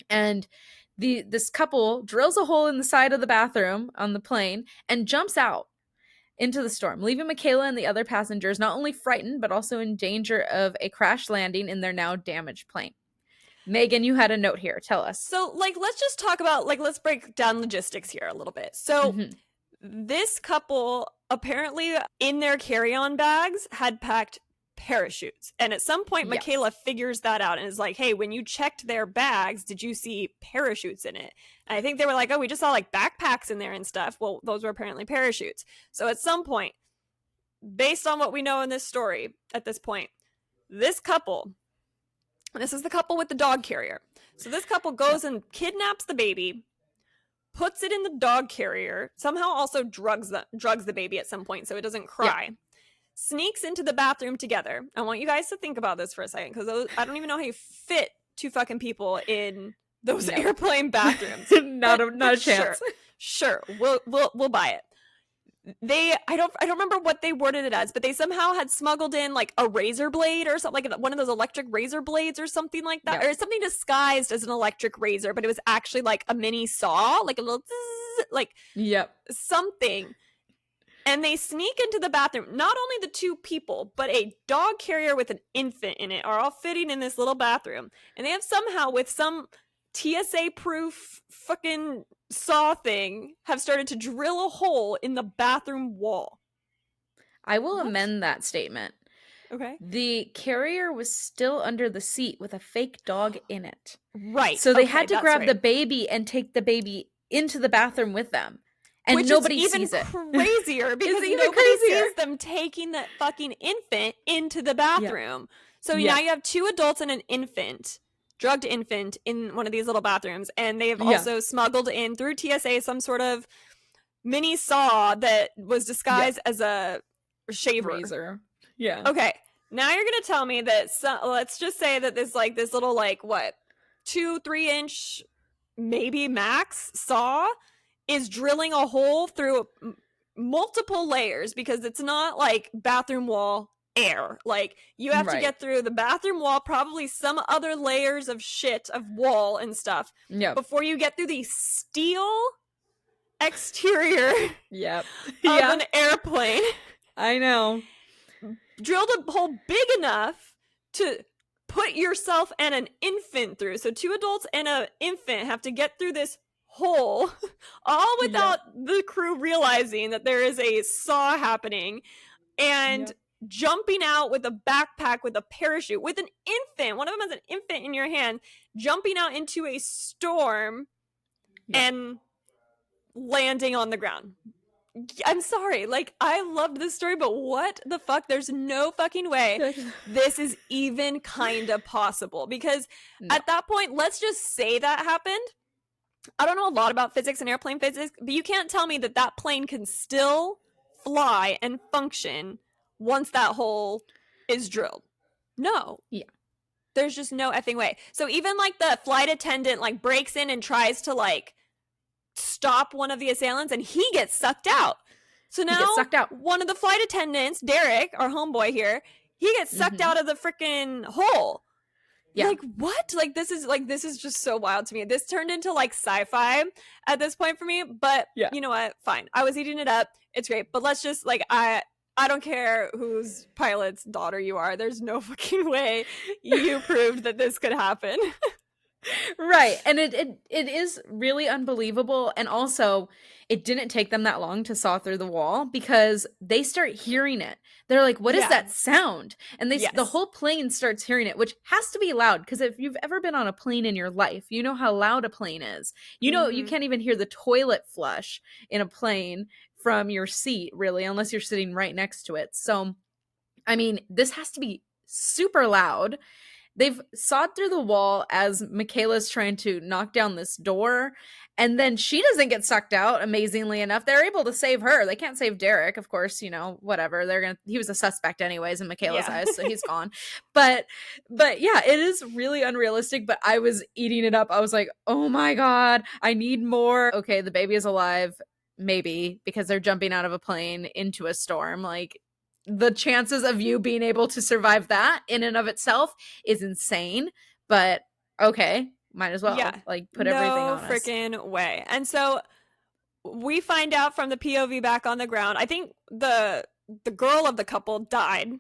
and this couple drills a hole in the side of the bathroom on the plane and jumps out into the storm, leaving Michaela and the other passengers not only frightened, but also in danger of a crash landing in their now damaged plane. Megan, you had a note here. Tell us. So, let's just talk about, let's break down logistics here a little bit. So, this couple apparently in their carry-on bags had packed parachutes. And at some point, Michaela figures that out and is like, hey, when you checked their bags, did you see parachutes in it? And I think they were like, oh, we just saw like backpacks in there and stuff. Well, those were apparently parachutes. So at some point, based on what we know in this story at this point, this couple, this is the couple with the dog carrier. So this couple goes and kidnaps the baby, puts it in the dog carrier, somehow also drugs the baby at some point so it doesn't cry. Sneaks into the bathroom together. I want you guys to think about this for a second, because I don't even know how you fit two fucking people in those airplane bathrooms. not a chance. Sure, we'll buy it. I don't remember what they worded it as, but they somehow had smuggled in like a razor blade or something, like one of those electric razor blades or something like that, or something disguised as an electric razor, but it was actually like a mini saw, like a little something. And they sneak into the bathroom. Not only the two people, but a dog carrier with an infant in it are all fitting in this little bathroom. And they have somehow, with some TSA-proof fucking saw thing, have started to drill a hole in the bathroom wall. I will amend that statement. Okay. The carrier was still under the seat with a fake dog in it. Right. So they had to grab the baby and take the baby into the bathroom with them. And which nobody is even sees it. Crazier because nobody sees them taking that fucking infant into the bathroom. So now you have two adults and an infant, drugged infant, in one of these little bathrooms, and they have also smuggled in through TSA some sort of mini saw that was disguised as a shaver. Razor. Yeah. Okay. Now you're gonna tell me that let's just say that this little 2-3 inch maybe max saw is drilling a hole through multiple layers, because it's not like bathroom wall air. Like, you have to get through the bathroom wall, probably some other layers of shit of wall and stuff before you get through the steel exterior of an airplane. I know. Drilled a hole big enough to put yourself and an infant through. So two adults and an infant have to get through this hole, all without the crew realizing that there is a saw happening, and jumping out with a backpack with a parachute with an infant. One of them has an infant in your hand, jumping out into a storm and landing on the ground. I'm sorry, I loved this story, but what the fuck? There's no fucking way this is even kind of possible, because at that point, let's just say that happened. I don't know a lot about physics and airplane physics, but you can't tell me that plane can still fly and function once that hole is drilled. No. Yeah. There's just no effing way. So even the flight attendant breaks in and tries to stop one of the assailants, and he gets sucked out. So now one of the flight attendants, Derek, our homeboy here, he gets sucked out of the freaking hole. Yeah. Like, what? Like, this is just so wild to me. This turned into like sci-fi at this point for me, but Yeah. you know what? Fine. I was eating it up. It's great. But let's just like I don't care whose pilot's daughter you are. There's no fucking way you proved that this could happen. Right. And it is really unbelievable. And also, it didn't take them that long to saw through the wall because they start hearing it. They're like, what is Yeah. that sound? And the Yes. whole plane starts hearing it, which has to be loud because if you've ever been on a plane in your life, you know how loud a plane is. You know, you can't even hear the toilet flush in a plane from your seat, really, unless you're sitting right next to it. So, I mean, this has to be super loud. They've sawed through the wall as Michaela's trying to knock down this door, and then she doesn't get sucked out, amazingly enough. They're able to save her. They can't save Derek, of course, you know, whatever. He was a suspect anyways in Michaela's eyes, so he's gone. But yeah, it is really unrealistic, but I was eating it up. I was like, "Oh my god, I need more." Okay, the baby is alive, maybe, because they're jumping out of a plane into a storm. Like, the chances of you being able to survive that in and of itself is insane, but okay, might as well like put everything on us. No freaking way. And so we find out from the POV back on the ground. I think the girl of the couple died.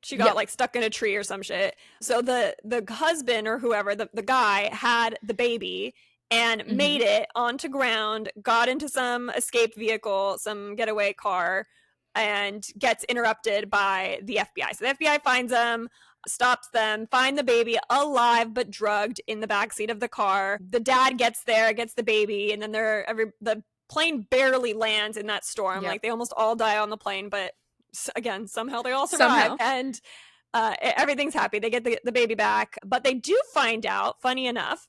She got like stuck in a tree or some shit. So the husband or whoever, the guy had the baby and made it onto ground, got into some escape vehicle, some getaway car, and gets interrupted by the FBI. So the FBI finds them, stops them, find the baby alive but drugged in the backseat of the car. The dad gets there, gets the baby, and then the plane barely lands in that storm. Like, they almost all die on the plane, but again, somehow they all survive. And everything's happy. They get the baby back, but they do find out, funny enough,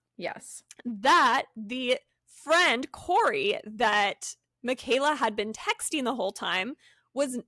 that the friend Corey that Michaela had been texting the whole time was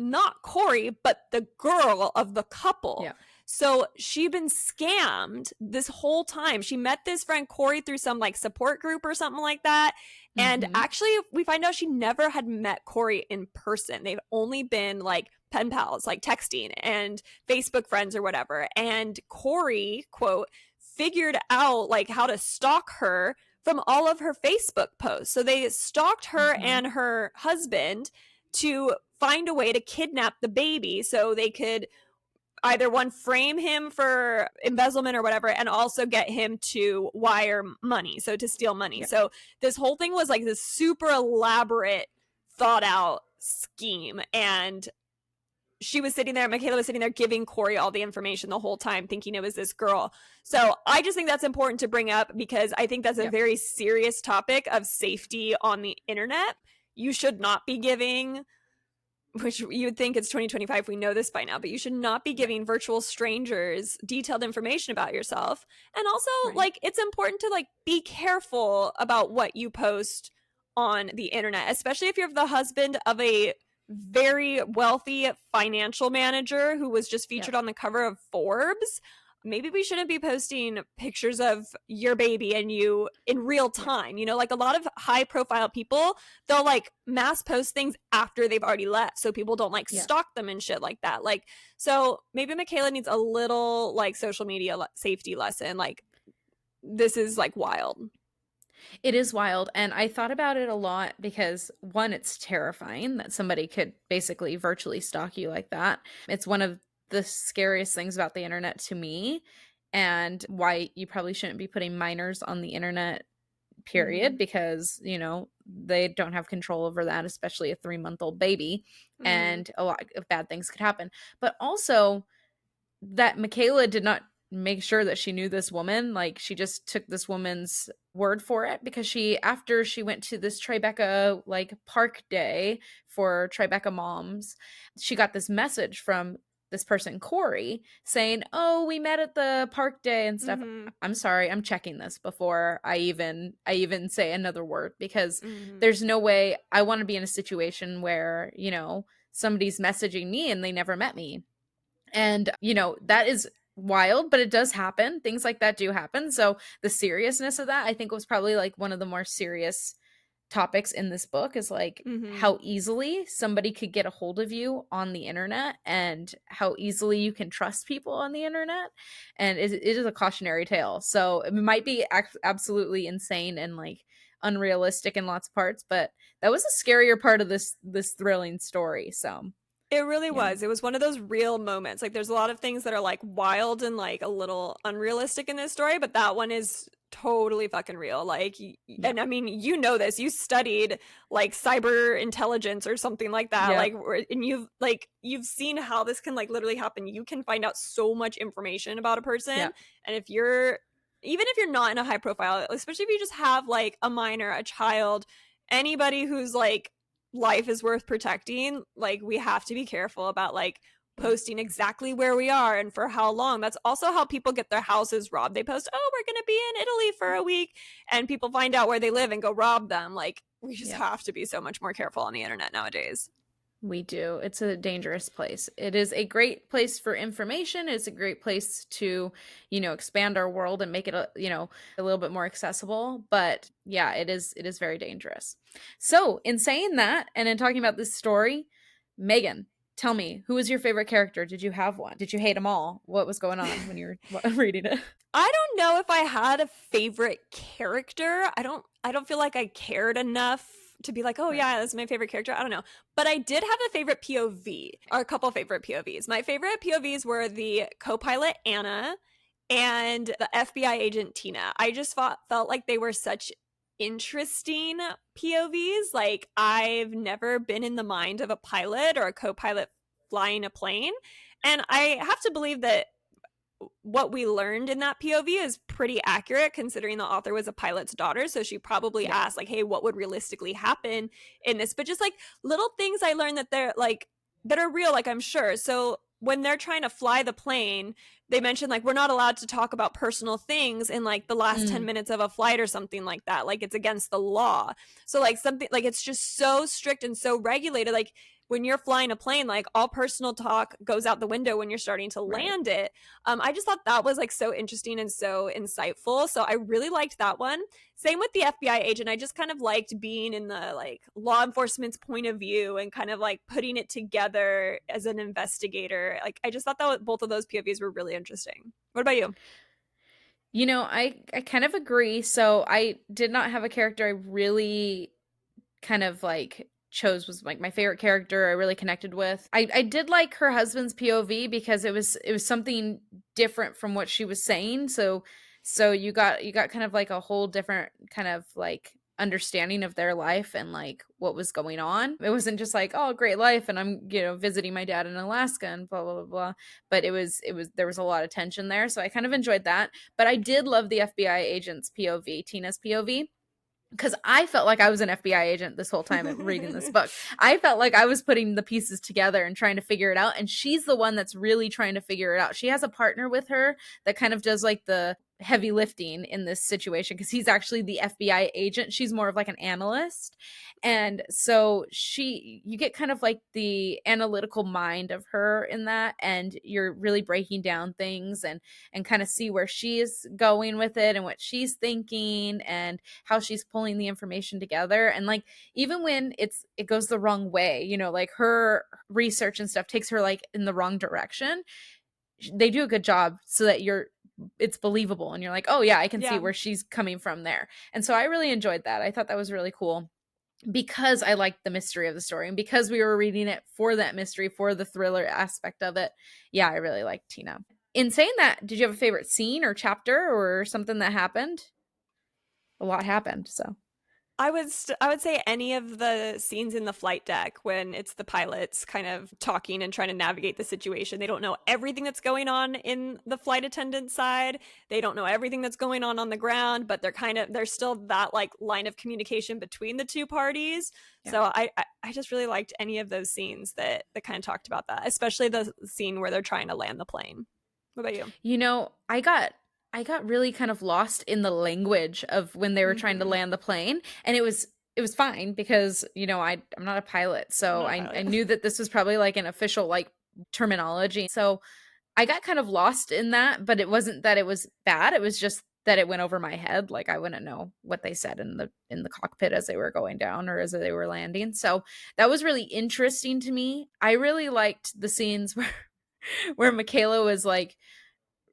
not Corey, but the girl of the couple. So she'd been scammed this whole time. She met this friend Corey through some like support group or something like that. And actually, we find out she never had met Corey in person. They've only been like pen pals, like texting and Facebook friends or whatever. And Corey, quote, figured out like how to stalk her from all of her Facebook posts. So they stalked her and her husband to find a way to kidnap the baby so they could either one, frame him for embezzlement or whatever, and also get him to wire money, so to steal money. So this whole thing was like this super elaborate, thought out scheme. And Michaela was sitting there giving Corey all the information the whole time, thinking it was this girl. So I just think that's important to bring up because I think that's a very serious topic of safety on the internet. You should not be giving, which you would think it's 2025, we know this by now, but you should not be giving virtual strangers detailed information about yourself. And also, like, it's important to, like, be careful about what you post on the internet, especially if you're the husband of a very wealthy financial manager who was just featured on the cover of Forbes. Maybe we shouldn't be posting pictures of your baby and you in real time. You know, like a lot of high profile people, they'll like mass post things after they've already left. So people don't like stalk them and shit like that. Like, so maybe Michaela needs a little like social media safety lesson. Like, this is like wild. It is wild. And I thought about it a lot because, one, it's terrifying that somebody could basically virtually stalk you like that. It's one of the scariest things about the internet to me, and why you probably shouldn't be putting minors on the internet, period, because, you know, they don't have control over that, especially a 3-month-old baby, and a lot of bad things could happen. But also that Michaela did not make sure that she knew this woman. Like, she just took this woman's word for it, because after she went to this Tribeca like park day for Tribeca moms, she got this message from this person, Corey, saying, "Oh, we met at the park day and stuff." I'm sorry, I'm checking this before I even say another word, because there's no way I want to be in a situation where, you know, somebody's messaging me and they never met me. And, you know, that is wild, but it does happen. Things like that do happen. So the seriousness of that, I think, was probably like one of the more serious topics in this book is like Mm-hmm. how easily somebody could get a hold of you on the internet and how easily you can trust people on the internet. And it is a cautionary tale. So it might be absolutely insane and like unrealistic in lots of parts, but that was a scarier part of this thrilling story. So It really yeah. was. It was one of those real moments. Like there's a lot of things that are like wild and like a little unrealistic in this story, but that one is totally fucking real. Like Yeah. and I mean, you know this. You studied like cyber intelligence or something like that. Yep. Like and you've seen how this can like literally happen. You can find out so much information about a person, Yep. and if you're even if you're not in a high profile, especially if you just have like a minor, a child, anybody who's like life is worth protecting, like we have to be careful about like Yeah. posting exactly where we are and for how long. That's also how people get their houses robbed. They post, oh, we're going to be in Italy for a week, and people find out where they live and go rob them. Like we just Yep. have to be so much more careful on the internet nowadays. We do. It's a dangerous place. It is a great place for information. It's a great place to, expand our world and make it, a little bit more accessible. But yeah, it is very dangerous. So, in saying that, and in talking about this story, Megan, tell me, who was your favorite character? Did you have one? Did you hate them all? What was going on when you were reading it? I don't know if I had a favorite character. I don't feel like I cared enough to be like, oh Right. yeah, that's my favorite character. I don't know. But I did have a favorite POV, or a couple favorite POVs. My favorite POVs were the co-pilot Anna and the FBI agent Tina. I just felt like they were such interesting POVs. Like I've never been in the mind of a pilot or a co-pilot flying a plane. And I have to believe that what we learned in that POV is pretty accurate considering the author was a pilot's daughter. So she probably Yeah. asked, like, hey, what would realistically happen in this? But just like little things I learned that they're like, that are real, like I'm sure. So when they're trying to fly the plane, they mentioned like we're not allowed to talk about personal things in like the last 10 Mm, minutes of a flight or something like that. Like it's against the law. So like something like it's just so strict and so regulated. Like when you're flying a plane, like all personal talk goes out the window when you're starting to right. land it. I just thought that was like so interesting and so insightful. So I really liked that one. Same with the FBI agent. I just kind of liked being in the like law enforcement's point of view and kind of like putting it together as an investigator. Like I just thought that both of those POVs were really interesting. What about you? I kind of agree. So I did not have a character I really kind of like chose was like my favorite character I really connected with. I did like her husband's POV because it was something different from what she was saying. So you got kind of like a whole different kind of like understanding of their life and like what was going on. It wasn't just like, oh, great life and I'm, visiting my dad in Alaska and blah blah blah blah. But it was there was a lot of tension there. So I kind of enjoyed that. But I did love the FBI agent's POV, Tina's POV, because I felt like I was an FBI agent this whole time reading this book. I felt like I was putting the pieces together and trying to figure it out. And she's the one that's really trying to figure it out. She has a partner with her that kind of does like the heavy lifting in this situation because he's actually the FBI agent. She's more of like an analyst. And so you get kind of like the analytical mind of her in that. And you're really breaking down things and kind of see where she's going with it and what she's thinking and how she's pulling the information together. And like even when it goes the wrong way, like her research and stuff takes her like in the wrong direction, they do a good job so that it's believable and you're like, oh yeah, I can see Yeah. where she's coming from there. And so I really enjoyed that. I thought that was really cool because I liked the mystery of the story and because we were reading it for that mystery, for the thriller aspect of it. Yeah, I really liked Tina. In saying that, did you have a favorite scene or chapter or something that happened? A lot happened, so. I would say any of the scenes in the flight deck when it's the pilots kind of talking and trying to navigate the situation. They don't know everything that's going on in the flight attendant side. They don't know everything that's going on the ground, but there's still that like line of communication between the two parties. Yeah. So I just really liked any of those scenes that kind of talked about that, especially the scene where they're trying to land the plane. What about you? I got really kind of lost in the language of when they were trying to Mm-hmm. land the plane, and it was fine because, I'm not a pilot, I'm so not a I pilot. knew that this was probably like an official like terminology. So I got kind of lost in that, but it wasn't that it was bad. It was just that it went over my head. Like I wouldn't know what they said in the cockpit as they were going down or as they were landing. So that was really interesting to me. I really liked the scenes where Michaela was like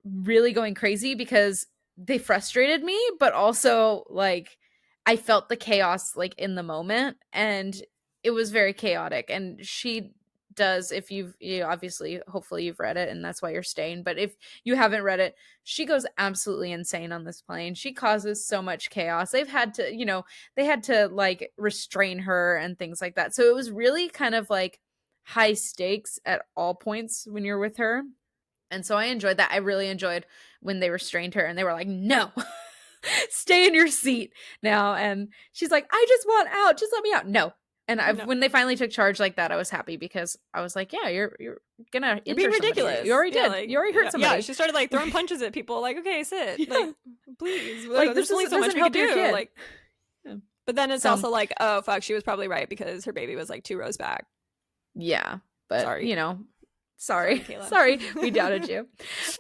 really going crazy because they frustrated me, but also like I felt the chaos like in the moment, and it was very chaotic. And she does, if you obviously, hopefully you've read it and that's why you're staying, but if you haven't read it, she goes absolutely insane on this plane. She causes so much chaos. They've had to, they had to like restrain her and things like that. So it was really kind of like high stakes at all points when you're with her. And so I enjoyed that. I really enjoyed when they restrained her and they were like, no, stay in your seat now. And she's like, I just want out. Just let me out. No. And No. when they finally took charge like that, I was happy because I was like, yeah, you're gonna You're being injure somebody. ridiculous. You already did. Like, You already hurt somebody. Yeah, she started like throwing punches at people. Like, okay, sit. Yeah. Like, please. Like, there's only so much we could do. Like, yeah. But then it's also like, oh fuck, she was probably right because her baby was like 2 rows back. Yeah, but Sorry. Sorry, we doubted you.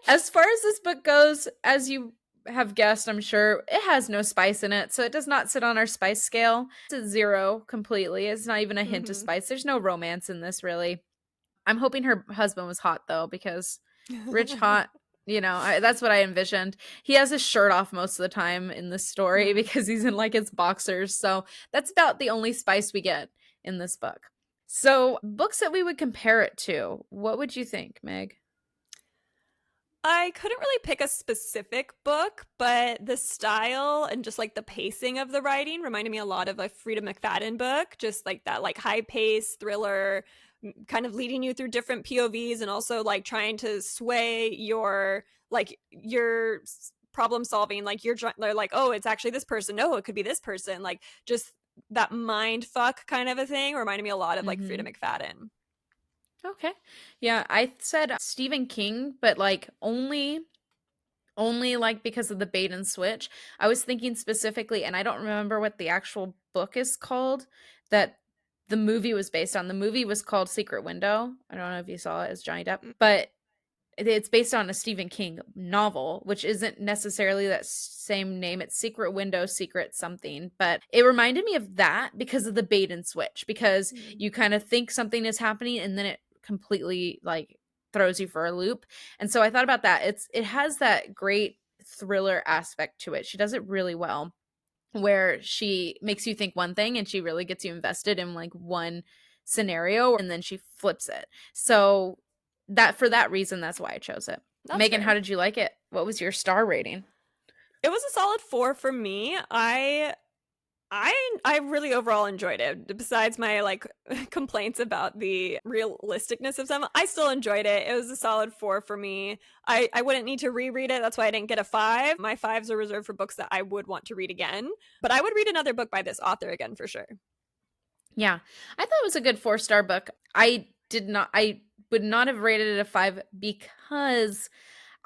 As far as this book goes, as you have guessed, I'm sure it has no spice in it, so it does not sit on our spice scale. It's a 0 completely. It's not even a hint of spice. There's no romance in this, really. I'm hoping her husband was hot though, because rich, hot, that's what I envisioned. He has his shirt off most of the time in this story because he's in like his boxers, so that's about the only spice we get in this book. So, books that we would compare it to, what would you think, Meg? I couldn't really pick a specific book, but the style and just like the pacing of the writing reminded me a lot of a Frida McFadden book, just like that like high pace thriller, kind of leading you through different POVs and also like trying to sway your problem solving. Like they're like, oh, it's actually this person. No, it could be this person. Like just that mind fuck kind of a thing reminded me a lot of like Frida McFadden. Okay. Yeah, I said Stephen King, but like only like because of the bait and switch. I was thinking specifically, and I don't remember what the actual book is called that the movie was based on. The movie was called Secret Window. I don't know if you saw it as Johnny Depp, but it's based on a Stephen King novel, which isn't necessarily that same name. It's Secret Window, Secret something. But it reminded me of that because of the bait and switch, because you kind of think something is happening and then it completely like throws you for a loop. And so I thought about that. It has that great thriller aspect to it. She does it really well, where she makes you think one thing and she really gets you invested in like one scenario and then she flips it. So that for that reason, that's why I chose it. That's Megan, fair. How did you like it? What was your star rating? It was a solid 4 for me. I really overall enjoyed it. Besides my like complaints about the realisticness of some, I still enjoyed it. It was a solid 4 for me. I wouldn't need to reread it. That's why I didn't get a 5. My 5s are reserved for books that I would want to read again. But I would read another book by this author again for sure. Yeah, I thought it was a good 4-star book. I would not have rated it a 5 because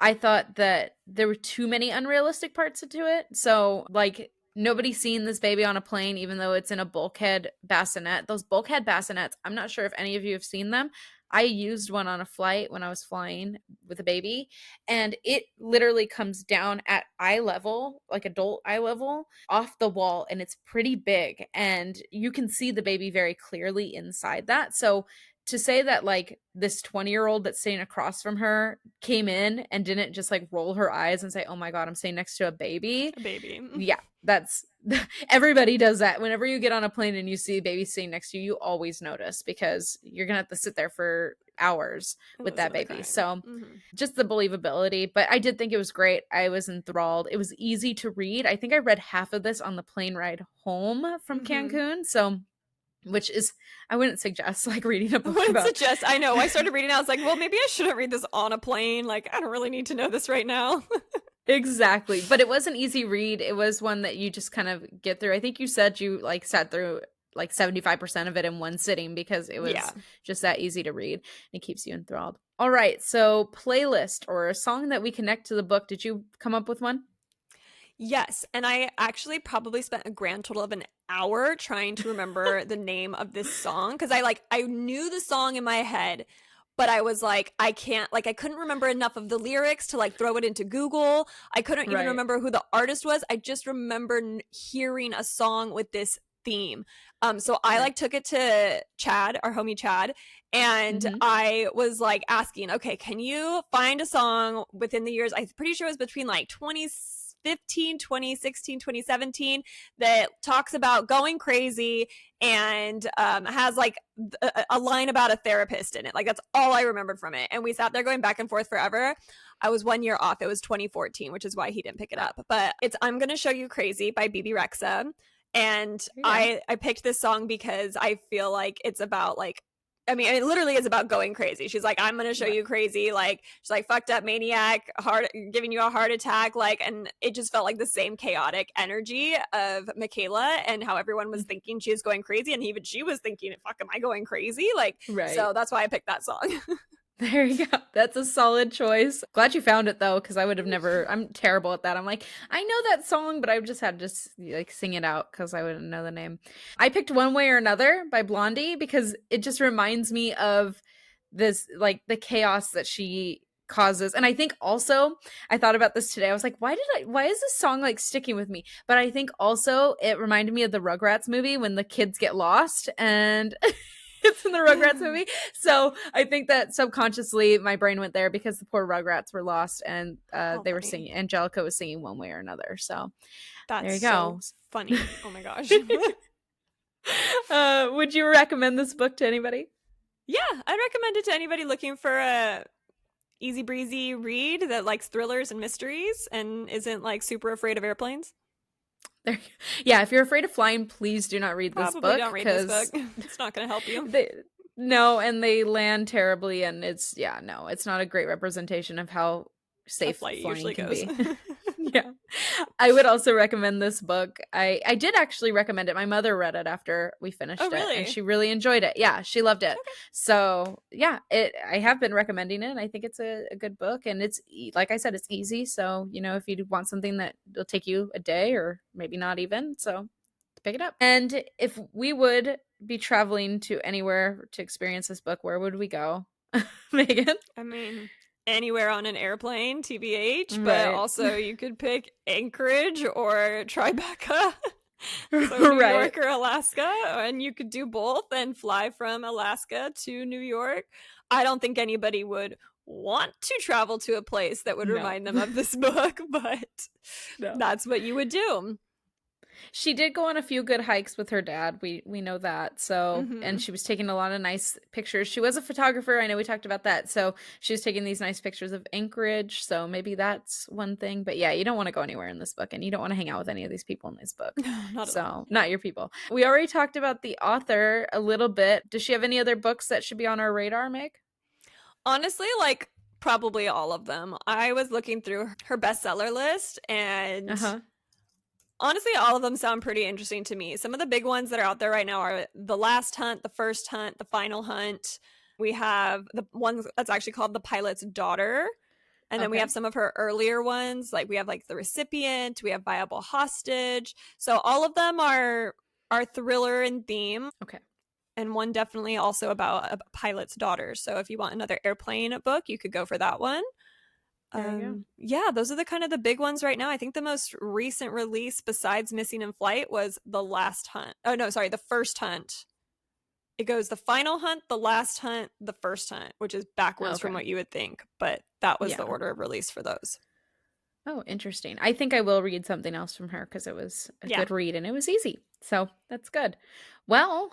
I thought that there were too many unrealistic parts to it. So like nobody's seen this baby on a plane, even though it's in a bulkhead bassinet. Those bulkhead bassinets, I'm not sure if any of you have seen them. I used one on a flight when I was flying with a baby, and it literally comes down at eye level, like adult eye level, off the wall, and it's pretty big, and you can see the baby very clearly inside that. So to say that like this 20-year-old that's sitting across from her came in and didn't just like roll her eyes and say, oh my God, I'm sitting next to a baby. Yeah, that's everybody does that. Whenever you get on a plane and you see a baby sitting next to you, you always notice because you're going to have to sit there for hours with that baby. So just the believability. But I did think it was great. I was enthralled. It was easy to read. I think I read half of this on the plane ride home from Cancun. So which is, I wouldn't suggest like reading a book I know. I started reading it. I was like, well, maybe I shouldn't read this on a plane. Like, I don't really need to know this right now. Exactly. But it was an easy read. It was one that you just kind of get through. I think you said you like sat through like 75% of it in one sitting because it was just that easy to read. It keeps you enthralled. All right. So playlist or a song that we connect to the book. Did you come up with one? Yes, and I actually probably spent a grand total of an hour trying to remember the name of this song because I knew the song in my head, but I was like, I can't, like, I couldn't remember enough of the lyrics to like throw it into Google. I couldn't even remember who the artist was. I just remember hearing a song with this theme. So I like took it to Chad, our homie Chad, and I was like asking, okay, can you find a song within the years? I'm pretty sure it was between like 2015, 2016, 2017 that talks about going crazy and has like a line about a therapist in it. Like that's all I remembered from it. And we sat there going back and forth forever. I was 1 year off. It was 2014, which is why he didn't pick it up. But it's I'm Gonna Show You Crazy by BB Rexa. And I picked this song because I feel like it's about like, I mean, it literally is about going crazy. She's like, I'm going to show you crazy. Like, she's like, fucked up maniac, giving you a heart attack. Like, and it just felt like the same chaotic energy of Michaela and how everyone was thinking she was going crazy. And even she was thinking, fuck, am I going crazy? Like, so that's why I picked that song. There you go. That's a solid choice. Glad you found it though, because I would have never. I'm terrible at that. I'm like, I know that song, but I've just had to like sing it out because I wouldn't know the name. I picked One Way or Another by Blondie because it just reminds me of this, like the chaos that she causes. And I think also I thought about this today. I was like, why is this song like sticking with me? But I think also it reminded me of the Rugrats movie when the kids get lost and it's in the Rugrats movie. So I think that subconsciously my brain went there because the poor Rugrats were lost and they were singing. Angelica was singing One Way or Another. So there you go. So funny. Oh my gosh. Would you recommend this book to anybody? Yeah, I'd recommend it to anybody looking for a easy breezy read that likes thrillers and mysteries and isn't like super afraid of airplanes. Yeah, if you're afraid of flying, please do not read this book. Don't read this book. It's not going to help you. No, and they land terribly, and it's not a great representation of how safe flying usually can be. Yeah. I would also recommend this book. I did actually recommend it. My mother read it after we finished it, and she really enjoyed it. Yeah, she loved it. Okay. So yeah, I have been recommending it. I think it's a good book, and it's, like I said, it's easy. So, if you want something that will take you a day or maybe not even, so pick it up. And if we would be traveling to anywhere to experience this book, where would we go? Megan? I mean, anywhere on an airplane, TBH, but also you could pick Anchorage or Tribeca, so New York or Alaska, and you could do both and fly from Alaska to New York. I don't think anybody would want to travel to a place that would remind them of this book, but that's what you would do. She did go on a few good hikes with her dad. We know that. So, and she was taking a lot of nice pictures. She was a photographer. I know we talked about that. So she was taking these nice pictures of Anchorage. So maybe that's one thing. But yeah, you don't want to go anywhere in this book, and you don't want to hang out with any of these people in this book. Not your people. We already talked about the author a little bit. Does she have any other books that should be on our radar, Meg? Honestly, like probably all of them. I was looking through her bestseller list, and honestly, all of them sound pretty interesting to me. Some of the big ones that are out there right now are The Last Hunt, The First Hunt, The Final Hunt. We have the one that's actually called The Pilot's Daughter. And then we have some of her earlier ones. Like we have like The Recipient, we have Viable Hostage. So all of them are thriller in theme. Okay. And one definitely also about a pilot's daughter. So if you want another airplane book, you could go for that one. Yeah, those are the kind of the big ones right now. I think the most recent release besides Missing in Flight was The Last Hunt. Oh no, sorry, The First Hunt. It goes The Final Hunt, The Last Hunt, The First Hunt, which is backwards from what you would think, but that was the order of release for those. Oh, interesting. I think I will read something else from her because it was a good read and it was easy. So that's good. Well,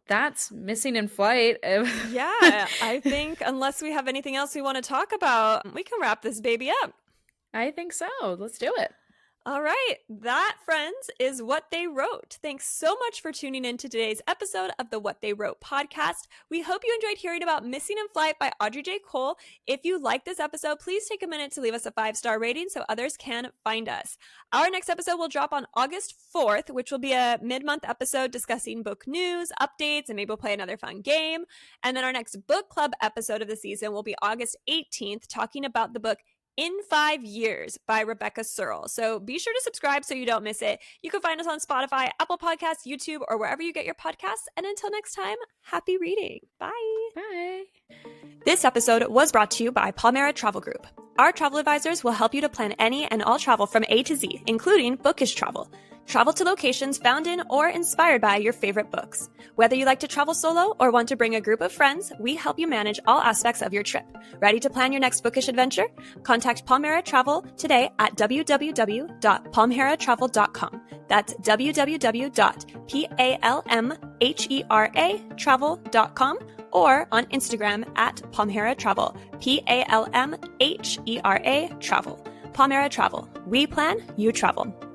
that's Missing in Flight. Yeah, I think unless we have anything else we want to talk about, we can wrap this baby up. I think so. Let's do it. All right. That, friends, is What They Wrote. Thanks so much for tuning in to today's episode of the What They Wrote podcast. We hope you enjoyed hearing about Missing in Flight by Audrey J. Cole. If you like this episode, please take a minute to leave us a 5-star rating so others can find us. Our next episode will drop on August 4th, which will be a mid-month episode discussing book news, updates, and maybe we'll play another fun game. And then our next book club episode of the season will be August 18th, talking about the book In 5 Years by Rebecca Searle. So be sure to subscribe so you don't miss it. You can find us on Spotify, Apple Podcasts, YouTube, or wherever you get your podcasts. And until next time, happy reading. Bye. Bye. This episode was brought to you by Palmera Travel Group. Our travel advisors will help you to plan any and all travel from A to Z, including bookish travel. Travel to locations found in or inspired by your favorite books. Whether you like to travel solo or want to bring a group of friends, we help you manage all aspects of your trip. Ready to plan your next bookish adventure? Contact Palmera Travel today at www.palmeratravel.com. That's www.palmheratravel.com or on Instagram at Palmera Travel, Palmhera Travel. Palmera Travel. We plan, you travel.